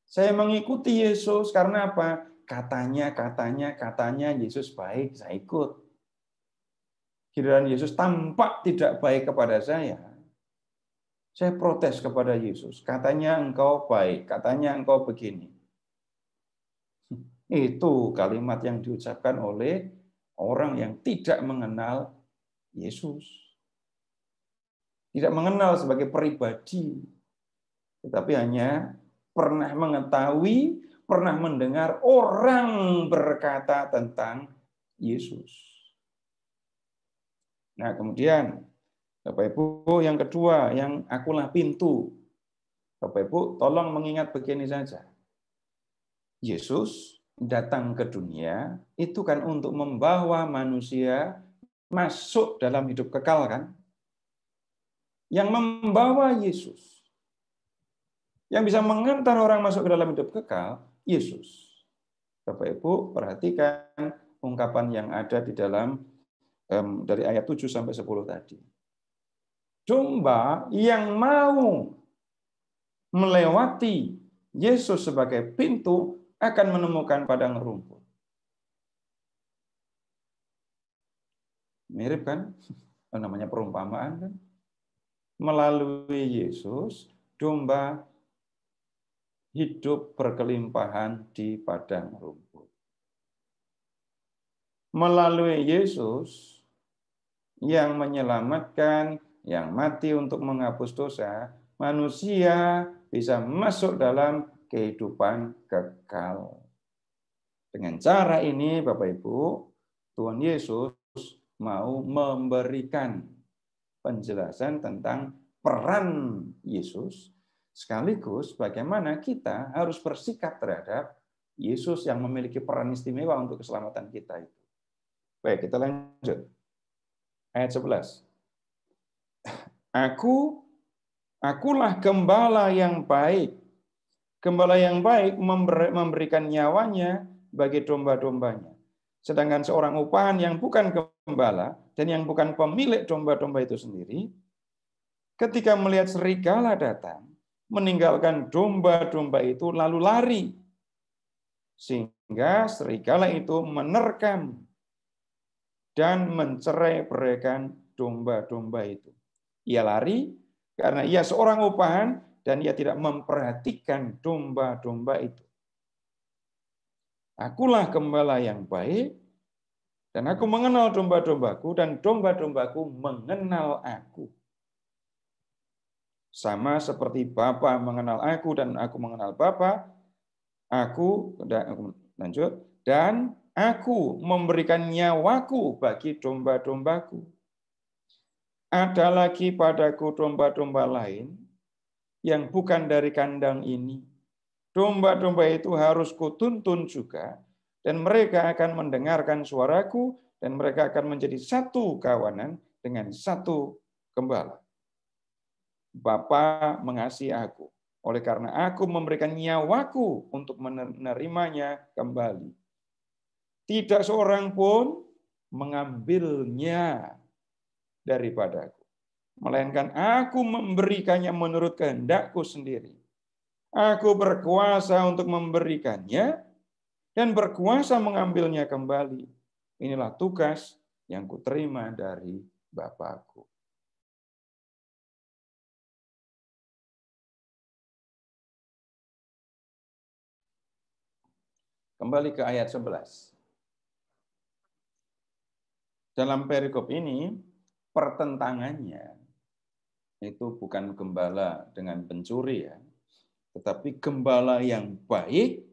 Saya mengikuti Yesus karena apa? Katanya Yesus baik, saya ikut. Giliran Yesus tampak tidak baik kepada saya protes kepada Yesus. Katanya engkau baik, katanya engkau begini. Itu kalimat yang diucapkan oleh orang yang tidak mengenal Yesus. Tidak mengenal sebagai pribadi. Tetapi hanya pernah mengetahui, pernah mendengar orang berkata tentang Yesus. Nah, kemudian Bapak Ibu yang kedua, yang akulah pintu. Bapak Ibu tolong mengingat begini saja. Yesus datang ke dunia itu kan untuk membawa manusia masuk dalam hidup kekal kan? Yang membawa Yesus. Yang bisa mengantar orang masuk ke dalam hidup kekal, Yesus. Bapak Ibu perhatikan ungkapan yang ada di dalam dari ayat 7 sampai 10 tadi. Domba yang mau melewati Yesus sebagai pintu akan menemukan padang rumput. Mirip kan? Namanya perumpamaan kan? Melalui Yesus, domba hidup berkelimpahan di padang rumput. Melalui Yesus yang menyelamatkan, yang mati untuk menghapus dosa, manusia bisa masuk dalam kehidupan kekal. Dengan cara ini, Bapak Ibu, Tuhan Yesus mau memberikan penjelasan tentang peran Yesus, sekaligus bagaimana kita harus bersikap terhadap Yesus yang memiliki peran istimewa untuk keselamatan kita itu. Baik, kita lanjut. Ayat 11. Akulah gembala yang baik. Gembala yang baik memberikan nyawanya bagi domba-dombanya. Sedangkan seorang upahan yang bukan gembala dan yang bukan pemilik domba-domba itu sendiri, ketika melihat serigala datang, meninggalkan domba-domba itu lalu lari. Sehingga serigala itu menerkam dan mencerai-beraikan domba-domba itu. Ia lari karena ia seorang upahan dan ia tidak memperhatikan domba-domba itu. Akulah gembala yang baik, dan aku mengenal domba-dombaku, dan domba-dombaku mengenal aku. Sama seperti Bapa mengenal aku, dan aku mengenal Bapa, dan aku memberikan nyawaku bagi domba-dombaku. Ada lagi padaku domba-domba lain yang bukan dari kandang ini. Domba-domba itu harus kutuntun juga, dan mereka akan mendengarkan suaraku, dan mereka akan menjadi satu kawanan dengan satu gembala. Bapa mengasihi aku, oleh karena aku memberikan nyawaku untuk menerimanya kembali. Tidak seorang pun mengambilnya daripadaku, melainkan aku memberikannya menurut kehendakku sendiri. Aku berkuasa untuk memberikannya dan berkuasa mengambilnya kembali. Inilah tugas yang kuterima dari Bapakku. Kembali ke ayat 11. Dalam perikop ini, pertentangannya itu bukan gembala dengan pencuri ya, tetapi gembala yang baik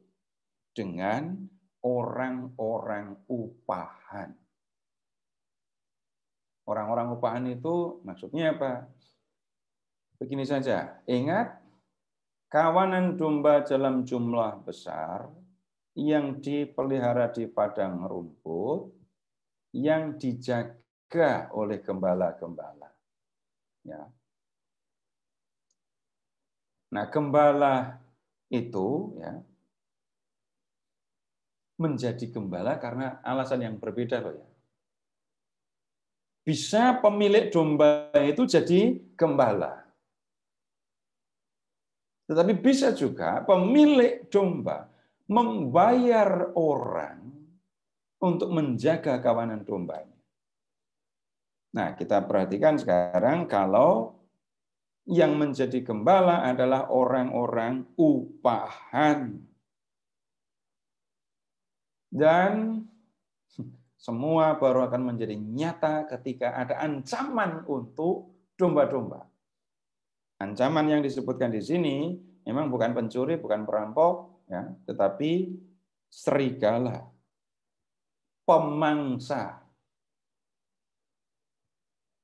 dengan orang-orang upahan. Orang-orang upahan itu maksudnya apa? Begini saja, ingat kawanan domba dalam jumlah besar yang dipelihara di padang rumput yang dijaga oleh gembala-gembala. Ya. Nah, gembala itu ya menjadi gembala karena alasan yang berbeda loh ya. Bisa pemilik domba itu jadi gembala. Tetapi bisa juga pemilik domba membayar orang untuk menjaga kawanan dombanya. Nah, kita perhatikan sekarang kalau yang menjadi gembala adalah orang-orang upahan. Dan semua baru akan menjadi nyata ketika ada ancaman untuk domba-domba. Ancaman yang disebutkan di sini memang bukan pencuri, bukan perampok, ya, tetapi serigala, pemangsa.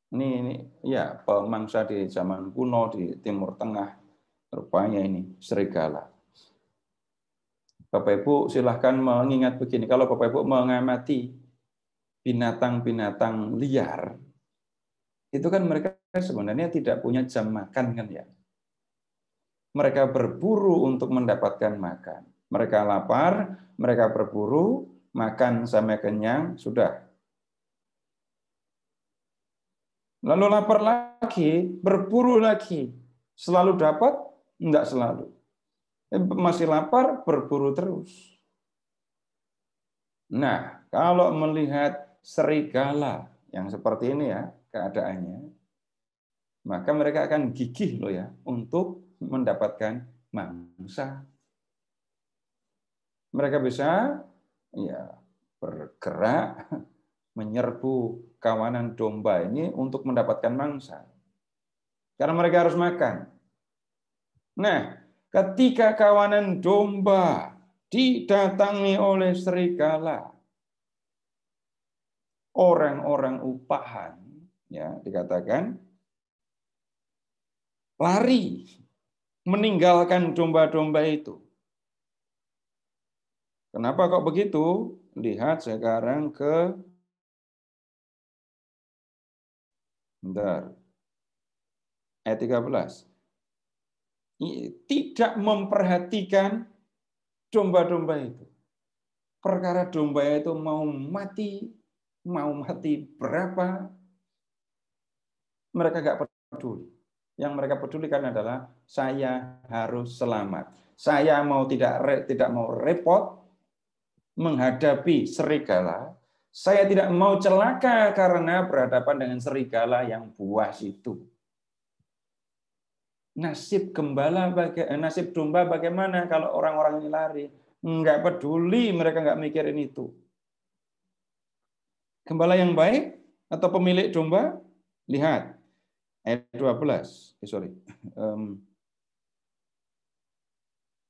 Ini ya pemangsa di zaman kuno di Timur Tengah, rupanya ini serigala. Bapak Ibu silahkan mengingat begini, kalau Bapak Ibu mengamati binatang-binatang liar, itu kan mereka sebenarnya tidak punya jam makan kan ya. Mereka berburu untuk mendapatkan makan. Mereka lapar, mereka berburu, makan sampai kenyang, sudah. Lalu lapar lagi, berburu lagi. Selalu dapat? Enggak selalu. Masih lapar, berburu terus. Nah, kalau melihat serigala yang seperti ini ya keadaannya, maka mereka akan gigih loh ya untuk mendapatkan mangsa. Mereka bisa ya bergerak menyerbu kawanan domba ini untuk mendapatkan mangsa. Karena mereka harus makan. Nah, ketika kawanan domba didatangi oleh serigala, orang-orang upahan ya dikatakan lari meninggalkan domba-domba itu. Kenapa kok begitu? Lihat sekarang ke ayat 13. Tidak memperhatikan domba-domba itu. Perkara domba itu mau mati berapa, mereka nggak peduli. Yang mereka pedulikan adalah saya harus selamat. Saya tidak mau repot menghadapi serigala. Saya tidak mau celaka karena berhadapan dengan serigala yang buas itu. Nasib domba bagaimana kalau orang-orang ini lari? Enggak peduli, mereka enggak mikirin itu. Gembala yang baik atau pemilik domba? Lihat ayat 12.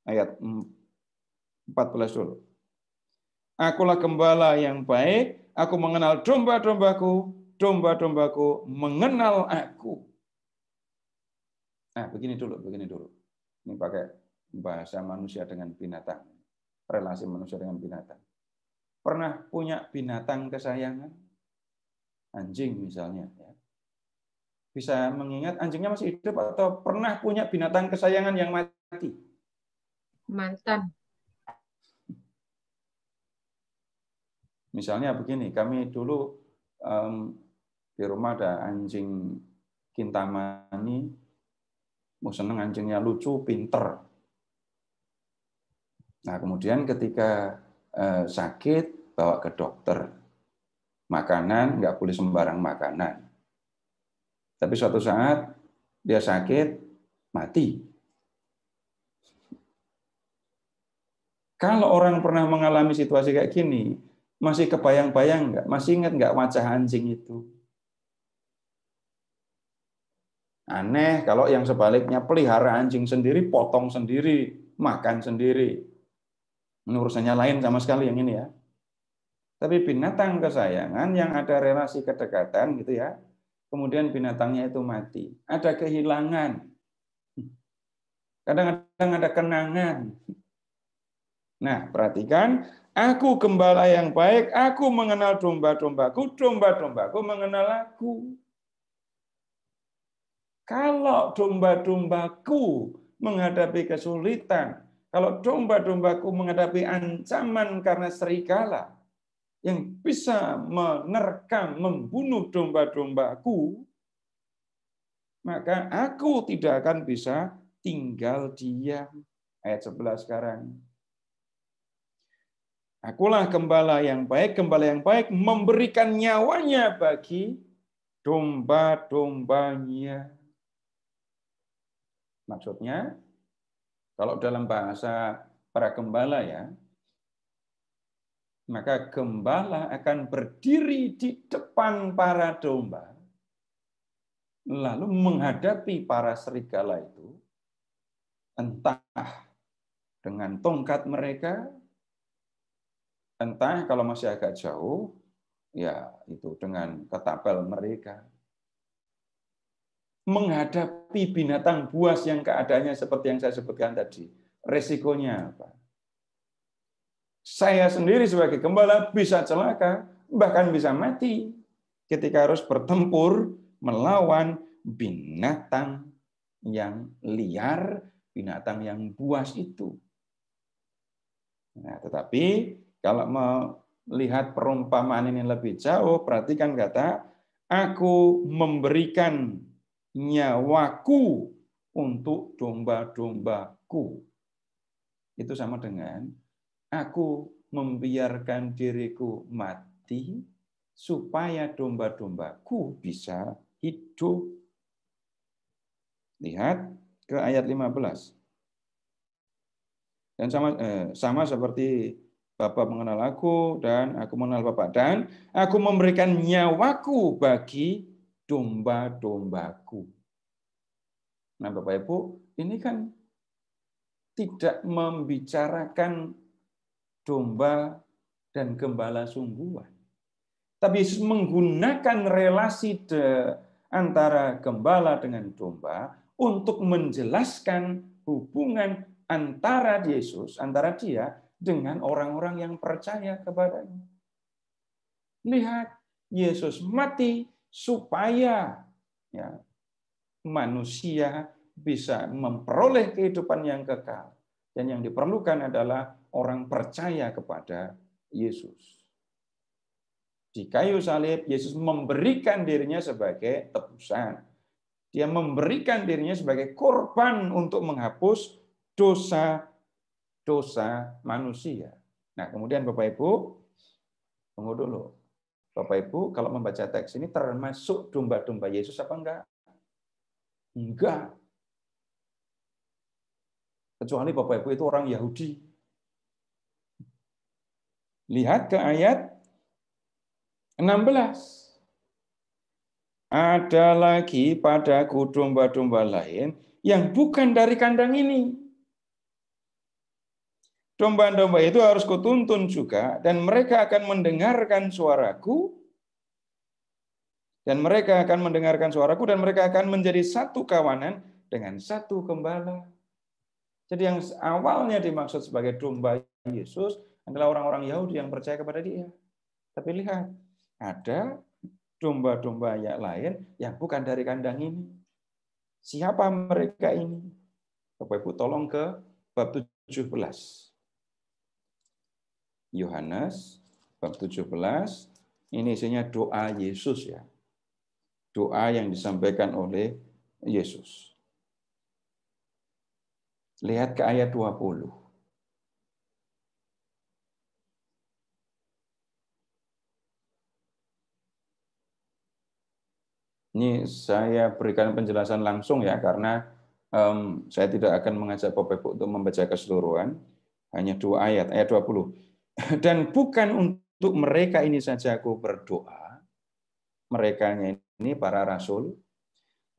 Ayat 14 dulu. Akulah gembala yang baik, aku mengenal domba-dombaku, domba-dombaku mengenal aku. Nah, begini dulu. Ini pakai bahasa manusia dengan binatang. Relasi manusia dengan binatang. Pernah punya binatang kesayangan? Anjing misalnya. Bisa mengingat anjingnya masih hidup atau pernah punya binatang kesayangan yang mati? Mantan. Misalnya begini, kami dulu di rumah ada anjing Kintamani, mau seneng anjingnya lucu, pinter. Nah kemudian ketika sakit bawa ke dokter, makanan nggak boleh sembarang makanan. Tapi suatu saat dia sakit, mati. Kalau orang pernah mengalami situasi kayak gini, masih kebayang-bayang nggak? Masih ingat nggak wajah anjing itu? Aneh kalau yang sebaliknya pelihara anjing sendiri, potong sendiri, makan sendiri. Urusannya lain sama sekali yang ini ya. Tapi binatang kesayangan yang ada relasi kedekatan gitu ya, kemudian binatangnya itu mati. Ada kehilangan. Kadang-kadang ada kenangan. Nah, perhatikan, aku gembala yang baik, aku mengenal domba-dombaku, domba-dombaku mengenal aku. Kalau domba-dombaku menghadapi kesulitan, kalau domba-dombaku menghadapi ancaman karena serigala yang bisa menerkam, membunuh domba-dombaku, maka aku tidak akan bisa tinggal diam. Ayat 11 sekarang. Akulah gembala yang baik memberikan nyawanya bagi domba-dombanya. Maksudnya, kalau dalam bahasa para gembala ya, maka gembala akan berdiri di depan para domba, lalu menghadapi para serigala itu, entah dengan tongkat mereka, entah kalau masih agak jauh, ya itu dengan ketapel mereka. Menghadapi binatang buas yang keadaannya seperti yang saya sebutkan tadi. Resikonya apa? Saya sendiri sebagai gembala bisa celaka, bahkan bisa mati ketika harus bertempur melawan binatang yang liar, binatang yang buas itu. Nah, tetapi kalau melihat perumpamaan ini lebih jauh, perhatikan kata, Aku memberikan nyawaku untuk domba-dombaku. Itu sama dengan aku membiarkan diriku mati supaya domba-dombaku bisa hidup. Lihat ke ayat 15. Dan sama seperti Bapa mengenal aku dan aku mengenal Bapa, dan aku memberikan nyawaku bagi domba-dombaku. Nah, Bapak Ibu, ini kan tidak membicarakan domba dan gembala sungguhan. Tapi Yesus menggunakan relasi antara gembala dengan domba untuk menjelaskan hubungan antara Yesus, antara dia dengan orang-orang yang percaya kepadanya. Lihat, Yesus mati supaya manusia bisa memperoleh kehidupan yang kekal. Dan yang diperlukan adalah orang percaya kepada Yesus. Di kayu salib, Yesus memberikan dirinya sebagai tebusan. Dia memberikan dirinya sebagai korban untuk menghapus dosa manusia. Nah, kemudian Bapak Ibu, tunggu dulu. Bapak Ibu, kalau membaca teks ini termasuk domba-domba Yesus apa enggak? Enggak. Kecuali Bapak Ibu itu orang Yahudi. Lihat ke ayat 16. Ada lagi padaku domba-domba lain yang bukan dari kandang ini. Domba-domba itu harus kutuntun juga, dan mereka akan mendengarkan suaraku, dan mereka akan menjadi satu kawanan dengan satu gembala. Jadi yang awalnya dimaksud sebagai domba Yesus adalah orang-orang Yahudi yang percaya kepada dia. Tapi lihat, ada domba-domba yang lain yang bukan dari kandang ini. Siapa mereka ini? Bapak Ibu tolong ke bab 17. Yohanes bab 17, ini isinya doa Yesus ya. Doa yang disampaikan oleh Yesus. Lihat ke ayat 20. Ini saya berikan penjelasan langsung ya, karena saya tidak akan mengajak Bapak Ibu untuk membaca keseluruhan, hanya 2 ayat, ayat 20. Dan bukan untuk mereka ini saja aku berdoa, merekanya ini para rasul,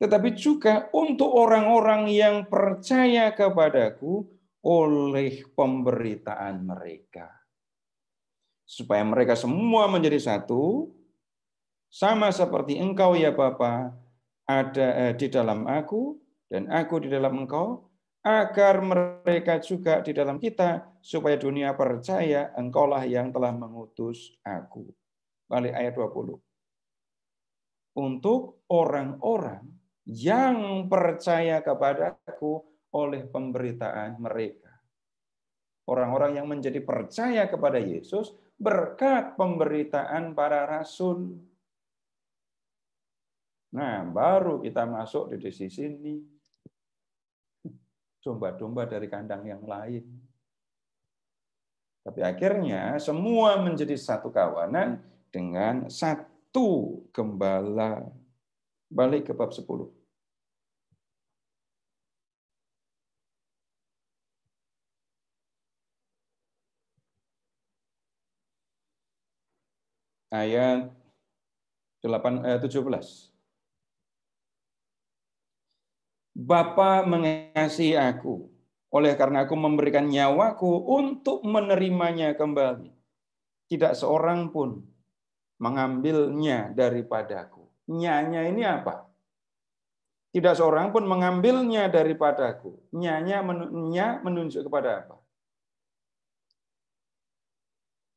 tetapi juga untuk orang-orang yang percaya kepadaku oleh pemberitaan mereka. Supaya mereka semua menjadi satu, sama seperti engkau ya Bapa ada di dalam aku dan aku di dalam engkau, agar mereka juga di dalam kita, supaya dunia percaya engkaulah yang telah mengutus aku. Balik ayat 20. Untuk orang-orang yang percaya kepadaku oleh pemberitaan mereka. Orang-orang yang menjadi percaya kepada Yesus berkat pemberitaan para rasul. Nah, baru kita masuk di sini. Domba-domba dari kandang yang lain. Tapi akhirnya semua menjadi satu kawanan dengan satu gembala. Balik ke bab 10. Ayat 17. Bapa mengasihi aku, oleh karena aku memberikan nyawaku untuk menerimanya kembali. Tidak seorang pun mengambilnya daripadaku. Nyanya ini apa? Tidak seorang pun mengambilnya daripadaku. Nya menunjuk kepada apa?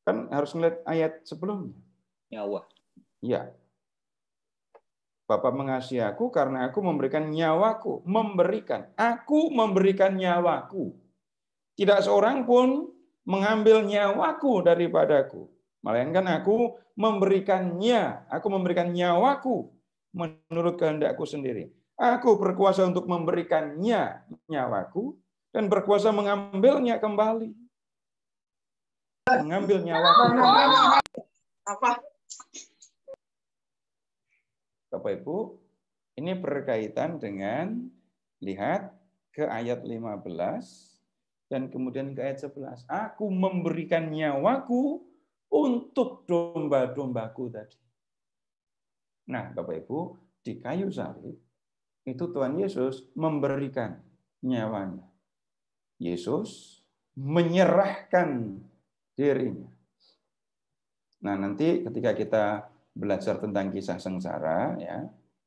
Kan harus melihat ayat sebelumnya. Nyawa. Ya. Bapa mengasihi aku karena aku memberikan nyawaku. Memberikan. Aku memberikan nyawaku. Tidak seorang pun mengambil nyawaku daripadaku. Melainkan aku memberikan nyawaku menurut kehendakku sendiri. Aku berkuasa untuk memberikannya nyawaku dan berkuasa mengambilnya kembali. Mengambil nyawaku kembali. Bapak Ibu, ini berkaitan dengan lihat ke ayat 15 dan kemudian ke ayat 11. Aku memberikan nyawaku untuk domba-dombaku tadi. Nah, Bapak Ibu, di kayu salib itu Tuhan Yesus memberikan nyawanya. Yesus menyerahkan dirinya. Nah, nanti ketika kita belajar tentang kisah sengsara, ya,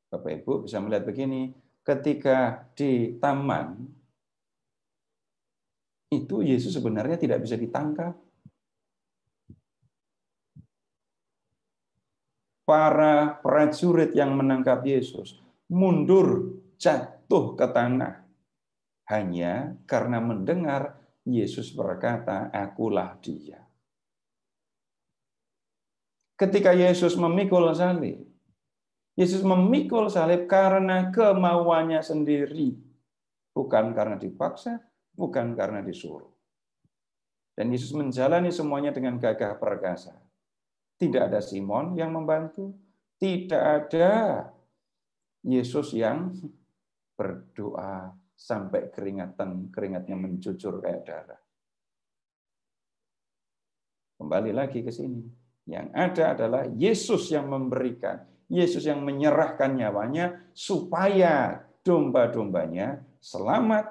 Bapak Ibu bisa melihat begini, ketika di taman itu Yesus sebenarnya tidak bisa ditangkap. Para prajurit yang menangkap Yesus mundur, jatuh ke tanah hanya karena mendengar Yesus berkata, "Akulah Dia." Ketika Yesus memikul salib, Yesus memikul salib karena kemauannya sendiri, bukan karena dipaksa, bukan karena disuruh. Dan Yesus menjalani semuanya dengan gagah perkasa. Tidak ada Simon yang membantu, tidak ada Yesus yang berdoa sampai keringatnya mencucur kayak darah. Kembali lagi ke sini. Yang ada adalah Yesus yang memberikan, Yesus yang menyerahkan nyawanya supaya domba-dombanya selamat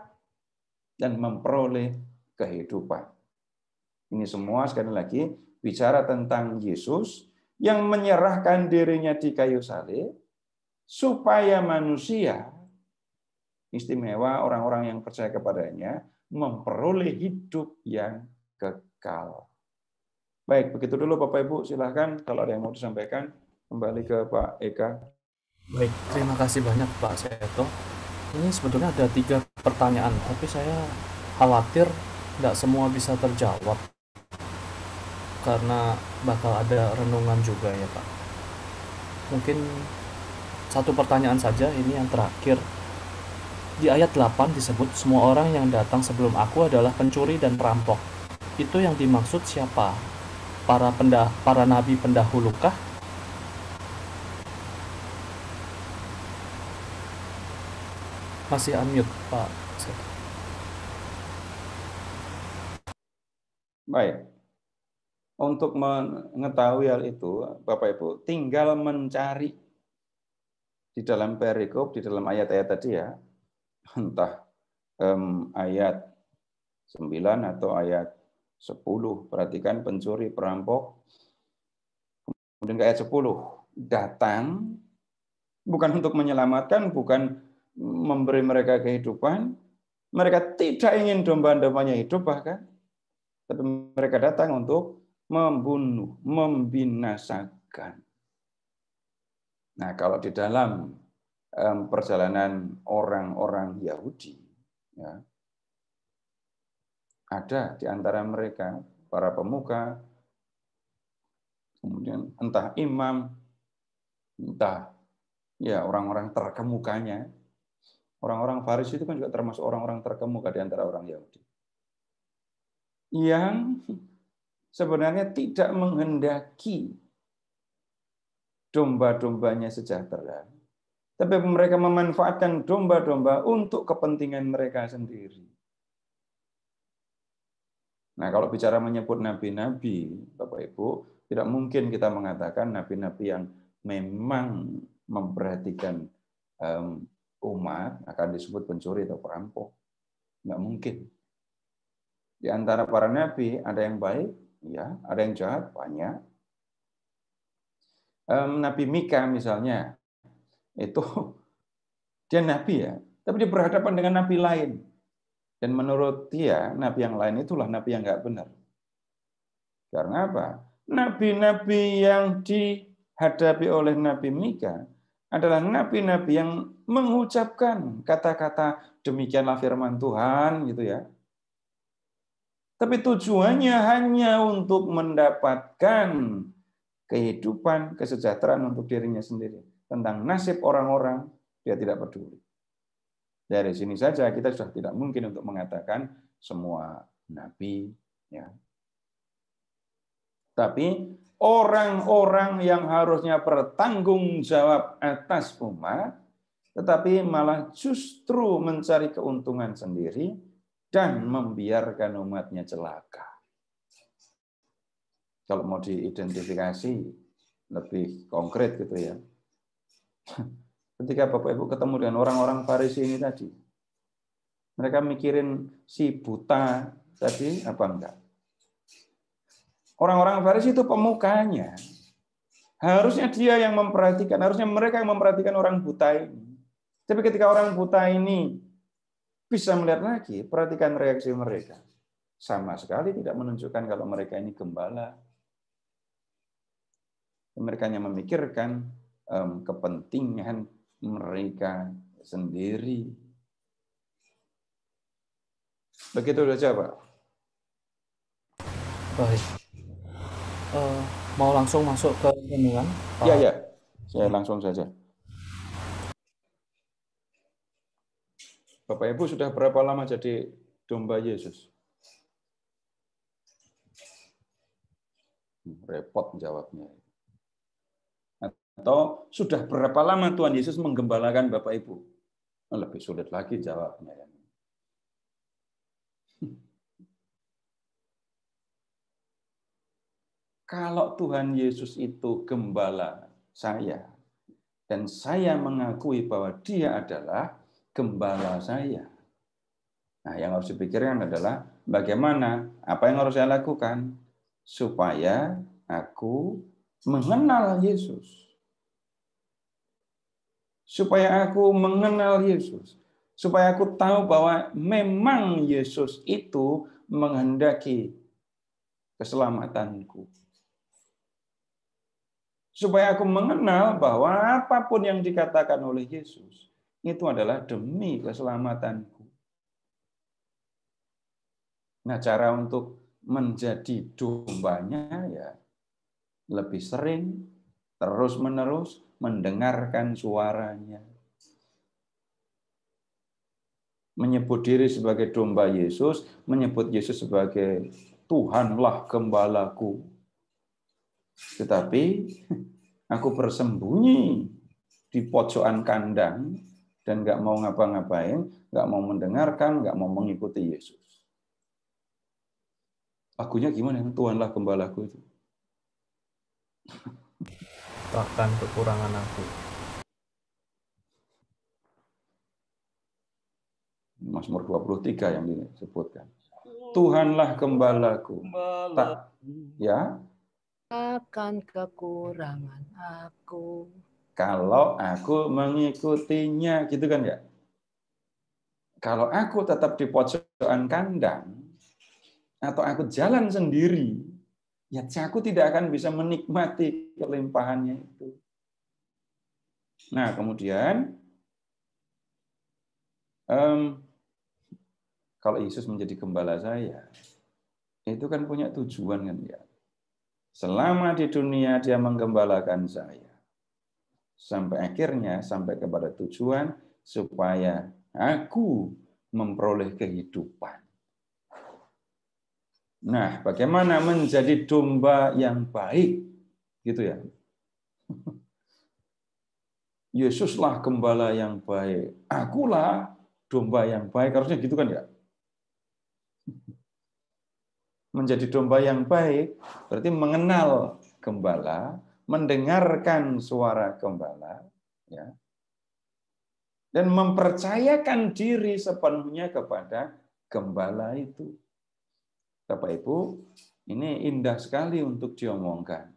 dan memperoleh kehidupan. Ini semua sekali lagi bicara tentang Yesus yang menyerahkan dirinya di kayu salib supaya manusia, istimewa orang-orang yang percaya kepadanya, memperoleh hidup yang kekal. Baik, begitu dulu Bapak Ibu, silahkan kalau ada yang mau disampaikan, kembali ke Pak Eka. Baik, terima kasih banyak Pak Seto. Ini sebetulnya ada 3 pertanyaan, tapi saya khawatir nggak semua bisa terjawab karena bakal ada renungan juga ya Pak. Mungkin 1 pertanyaan saja, ini yang terakhir. Di ayat 8 disebut semua orang yang datang sebelum aku adalah pencuri dan perampok. Itu yang dimaksud siapa? Para nabi pendahulukah? Masih unmute Pak Seto. Baik. Untuk mengetahui hal itu, Bapak Ibu, tinggal mencari di dalam perikop, di dalam ayat-ayat tadi ya, entah ayat 9 atau ayat 10, perhatikan pencuri, perampok. Kemudian ke ayat 10, datang bukan untuk menyelamatkan, bukan memberi mereka kehidupan. Mereka tidak ingin domba-dombanya hidup bahkan, tapi mereka datang untuk membunuh, membinasakan. Nah, kalau di dalam perjalanan orang-orang Yahudi, ya, ada di antara mereka para pemuka, kemudian entah imam, entah ya orang-orang terkemukanya. Orang-orang Farisi itu kan juga termasuk orang-orang terkemuka di antara orang Yahudi, yang sebenarnya tidak menghendaki domba-dombanya sejahtera, tapi mereka memanfaatkan domba-domba untuk kepentingan mereka sendiri. Nah, kalau bicara menyebut nabi-nabi, Bapak Ibu, tidak mungkin kita mengatakan nabi-nabi yang memang memperhatikan umat akan disebut pencuri atau perampok. Nggak mungkin. Di antara para nabi ada yang baik, ya, ada yang jahat, banyak. Nabi Mika misalnya, itu dia nabi ya, tapi dia berhadapan dengan nabi lain. Dan menurut dia, nabi yang lain itulah nabi yang nggak benar. Karena apa? Nabi-nabi yang dihadapi oleh Nabi Mika adalah nabi-nabi yang mengucapkan kata-kata demikianlah firman Tuhan, gitu ya. Tapi tujuannya hanya untuk mendapatkan kehidupan, kesejahteraan untuk dirinya sendiri. Tentang nasib orang-orang, dia tidak peduli. Dari sini saja kita sudah tidak mungkin untuk mengatakan semua nabi, ya. Tapi orang-orang yang harusnya bertanggung jawab atas umat, tetapi malah justru mencari keuntungan sendiri dan membiarkan umatnya celaka. Kalau mau diidentifikasi lebih konkret gitu ya. Ketika Bapak Ibu ketemu dengan orang-orang Farisi ini tadi, mereka mikirin si buta tadi apa enggak? Orang-orang Farisi itu pemukanya. Harusnya dia yang memperhatikan, harusnya mereka yang memperhatikan orang buta ini. Tapi ketika orang buta ini bisa melihat lagi, perhatikan reaksi mereka. Sama sekali tidak menunjukkan kalau mereka ini gembala. Mereka hanya memikirkan kepentingan mereka sendiri. Begitu saja, Pak. Baik. Mau langsung masuk ke renungan? Iya, ya. Saya langsung saja. Bapak Ibu sudah berapa lama jadi domba Yesus? Repot jawabnya. Atau sudah berapa lama Tuhan Yesus menggembalakan Bapak Ibu? Lebih sulit lagi jawabnya. Kalau Tuhan Yesus itu gembala saya, dan saya mengakui bahwa dia adalah gembala saya. Nah, yang harus dipikirkan adalah bagaimana, apa yang harus saya lakukan supaya aku mengenal Yesus. Supaya aku mengenal Yesus. Supaya aku tahu bahwa memang Yesus itu menghendaki keselamatanku. Supaya aku mengenal bahwa apapun yang dikatakan oleh Yesus itu adalah demi keselamatanku. Nah, cara untuk menjadi dombanya ya lebih sering, terus-menerus mendengarkan suaranya. Menyebut diri sebagai domba Yesus, menyebut Yesus sebagai Tuhanlah gembalaku. Tetapi aku bersembunyi di pojokan kandang dan nggak mau ngapa-ngapain, nggak mau mendengarkan, nggak mau mengikuti Yesus. Lagunya gimana? Tuhanlah gembalaku itu. Bahkan kekurangan aku. Mazmur 23 yang disebutkan. Tuhanlah gembalaku. Tak, ya. Akan kekurangan aku. Kalau aku mengikutinya, gitu kan ya? Kalau aku tetap di pojokan kandang, atau aku jalan sendiri, ya aku tidak akan bisa menikmati kelimpahannya itu. Nah, kemudian kalau Yesus menjadi gembala saya, itu kan punya tujuan kan ya. Selama di dunia dia menggembalakan saya, sampai akhirnya sampai kepada tujuan supaya aku memperoleh kehidupan. Nah, bagaimana menjadi domba yang baik, gitu ya? Yesuslah gembala yang baik, akulah domba yang baik, harusnya gitu kan ya? Menjadi domba yang baik berarti mengenal gembala, mendengarkan suara gembala, ya, dan mempercayakan diri sepenuhnya kepada gembala itu. Bapak Ibu, ini indah sekali untuk diomongkan.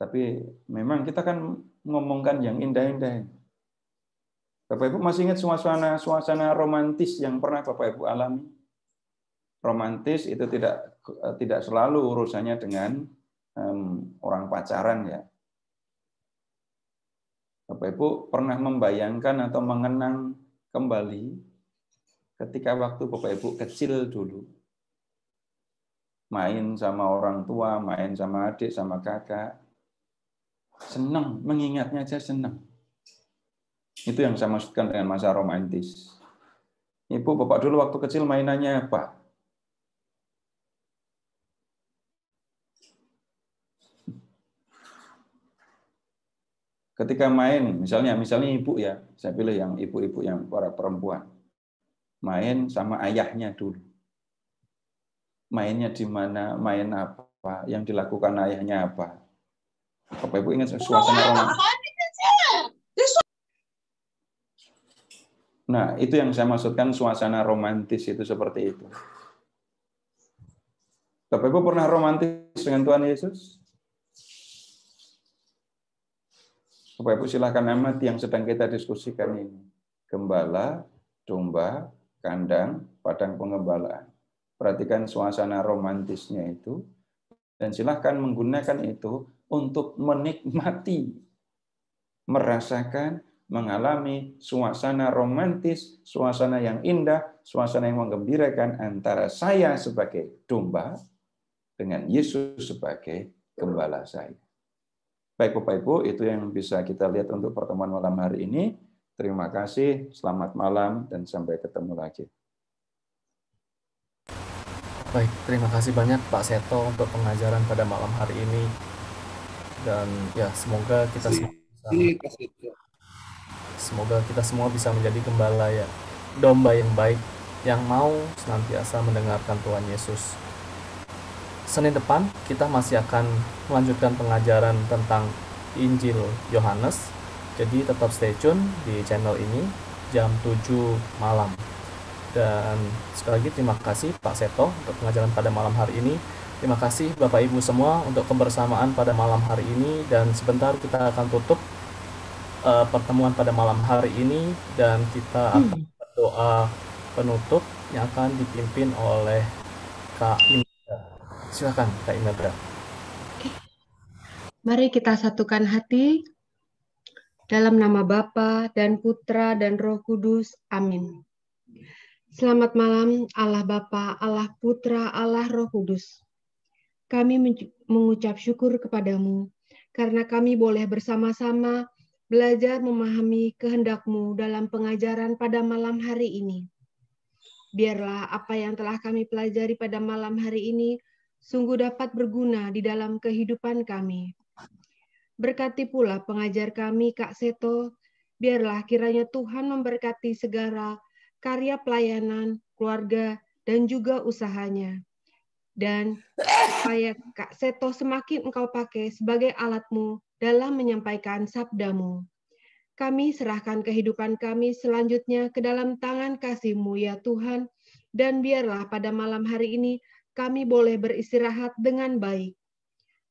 Tapi memang kita kan ngomongkan yang indah-indah. Bapak Ibu masih ingat suasana romantis yang pernah Bapak Ibu alami? Romantis itu tidak selalu urusannya dengan orang pacaran ya. Bapak Ibu pernah membayangkan atau mengenang kembali ketika waktu Bapak Ibu kecil dulu. main sama orang tua, main sama adik, sama kakak. Senang, mengingatnya aja senang. Itu yang saya maksudkan dengan masa romantis. Ibu, bapak dulu waktu kecil mainannya apa? Ketika main, misalnya ibu ya, saya pilih yang ibu-ibu yang para perempuan. Main sama ayahnya dulu. Mainnya di mana, main apa, yang dilakukan ayahnya apa. Bapak Ibu ingat suasana romantis? Nah, itu yang saya maksudkan suasana romantis itu seperti itu. Bapak Ibu pernah romantis dengan Tuhan Yesus? Bapak Ibu silakan amati yang sedang kita diskusikan ini. Gembala, domba, kandang, padang pengembalaan. Perhatikan suasana romantisnya itu. Dan silahkan menggunakan itu untuk menikmati, merasakan, mengalami suasana romantis, suasana yang indah, suasana yang menggembirakan antara saya sebagai domba dengan Yesus sebagai gembala saya. Baik Bapak Ibu, itu yang bisa kita lihat untuk pertemuan malam hari ini. Terima kasih, selamat malam, dan sampai ketemu lagi. Baik, terima kasih banyak Pak Seto untuk pengajaran pada malam hari ini. Dan ya, semoga kita semua bisa menjadi gembala ya, domba yang baik, yang mau senantiasa mendengarkan Tuhan Yesus. Senin depan kita masih akan melanjutkan pengajaran tentang Injil Yohanes. Jadi tetap stay tune di channel ini jam 7 malam. Dan sekali lagi terima kasih Pak Seto untuk pengajaran pada malam hari ini. Terima kasih Bapak Ibu semua untuk kebersamaan pada malam hari ini. Dan sebentar kita akan tutup pertemuan pada malam hari ini. Dan kita akan berdoa penutup yang akan dipimpin oleh Kak Imelda. Silakan Kak Imelda. Mari kita satukan hati dalam nama Bapa dan Putra dan Roh Kudus. Amin. Selamat malam Allah Bapa, Allah Putra, Allah Roh Kudus. Kami mengucap syukur kepadamu karena kami boleh bersama-sama belajar memahami kehendak-Mu dalam pengajaran pada malam hari ini. Biarlah apa yang telah kami pelajari pada malam hari ini sungguh dapat berguna di dalam kehidupan kami. Berkati pula pengajar kami, Kak Seto, biarlah kiranya Tuhan memberkati segala karya pelayanan, keluarga, dan juga usahanya. Dan supaya Kak Seto semakin Engkau pakai sebagai alat-Mu dalam menyampaikan sabda-Mu. Kami serahkan kehidupan kami selanjutnya ke dalam tangan kasih-Mu ya Tuhan, dan biarlah pada malam hari ini kami boleh beristirahat dengan baik.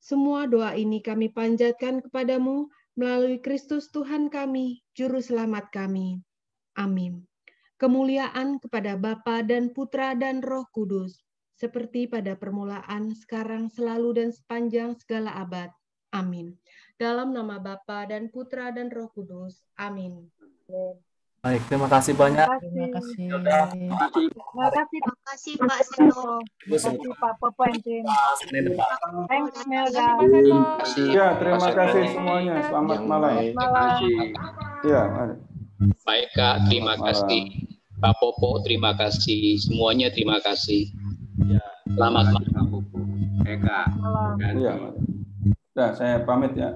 Semua doa ini kami panjatkan kepadamu melalui Kristus Tuhan kami, Juru Selamat kami. Amin. Kemuliaan kepada Bapa dan Putra dan Roh Kudus, seperti pada permulaan, sekarang, selalu, dan sepanjang segala abad. Amin. Dalam nama Bapa dan Putra dan Roh Kudus. Amin. Baik, terima kasih banyak. Terima kasih. Terima kasih Pak Seto. Terima kasih Pak Pepentin. Thanks Melda. Ya, terima kasih semuanya. Selamat malam. Ya, mari. Baik Kak, terima kasih. Pak Popo, terima kasih. Semuanya terima kasih. Selamat malam. Eka. Iya, mari. Nah, saya pamit ya.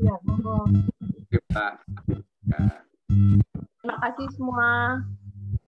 Ya, monggo. Kita. Terima kasih semua.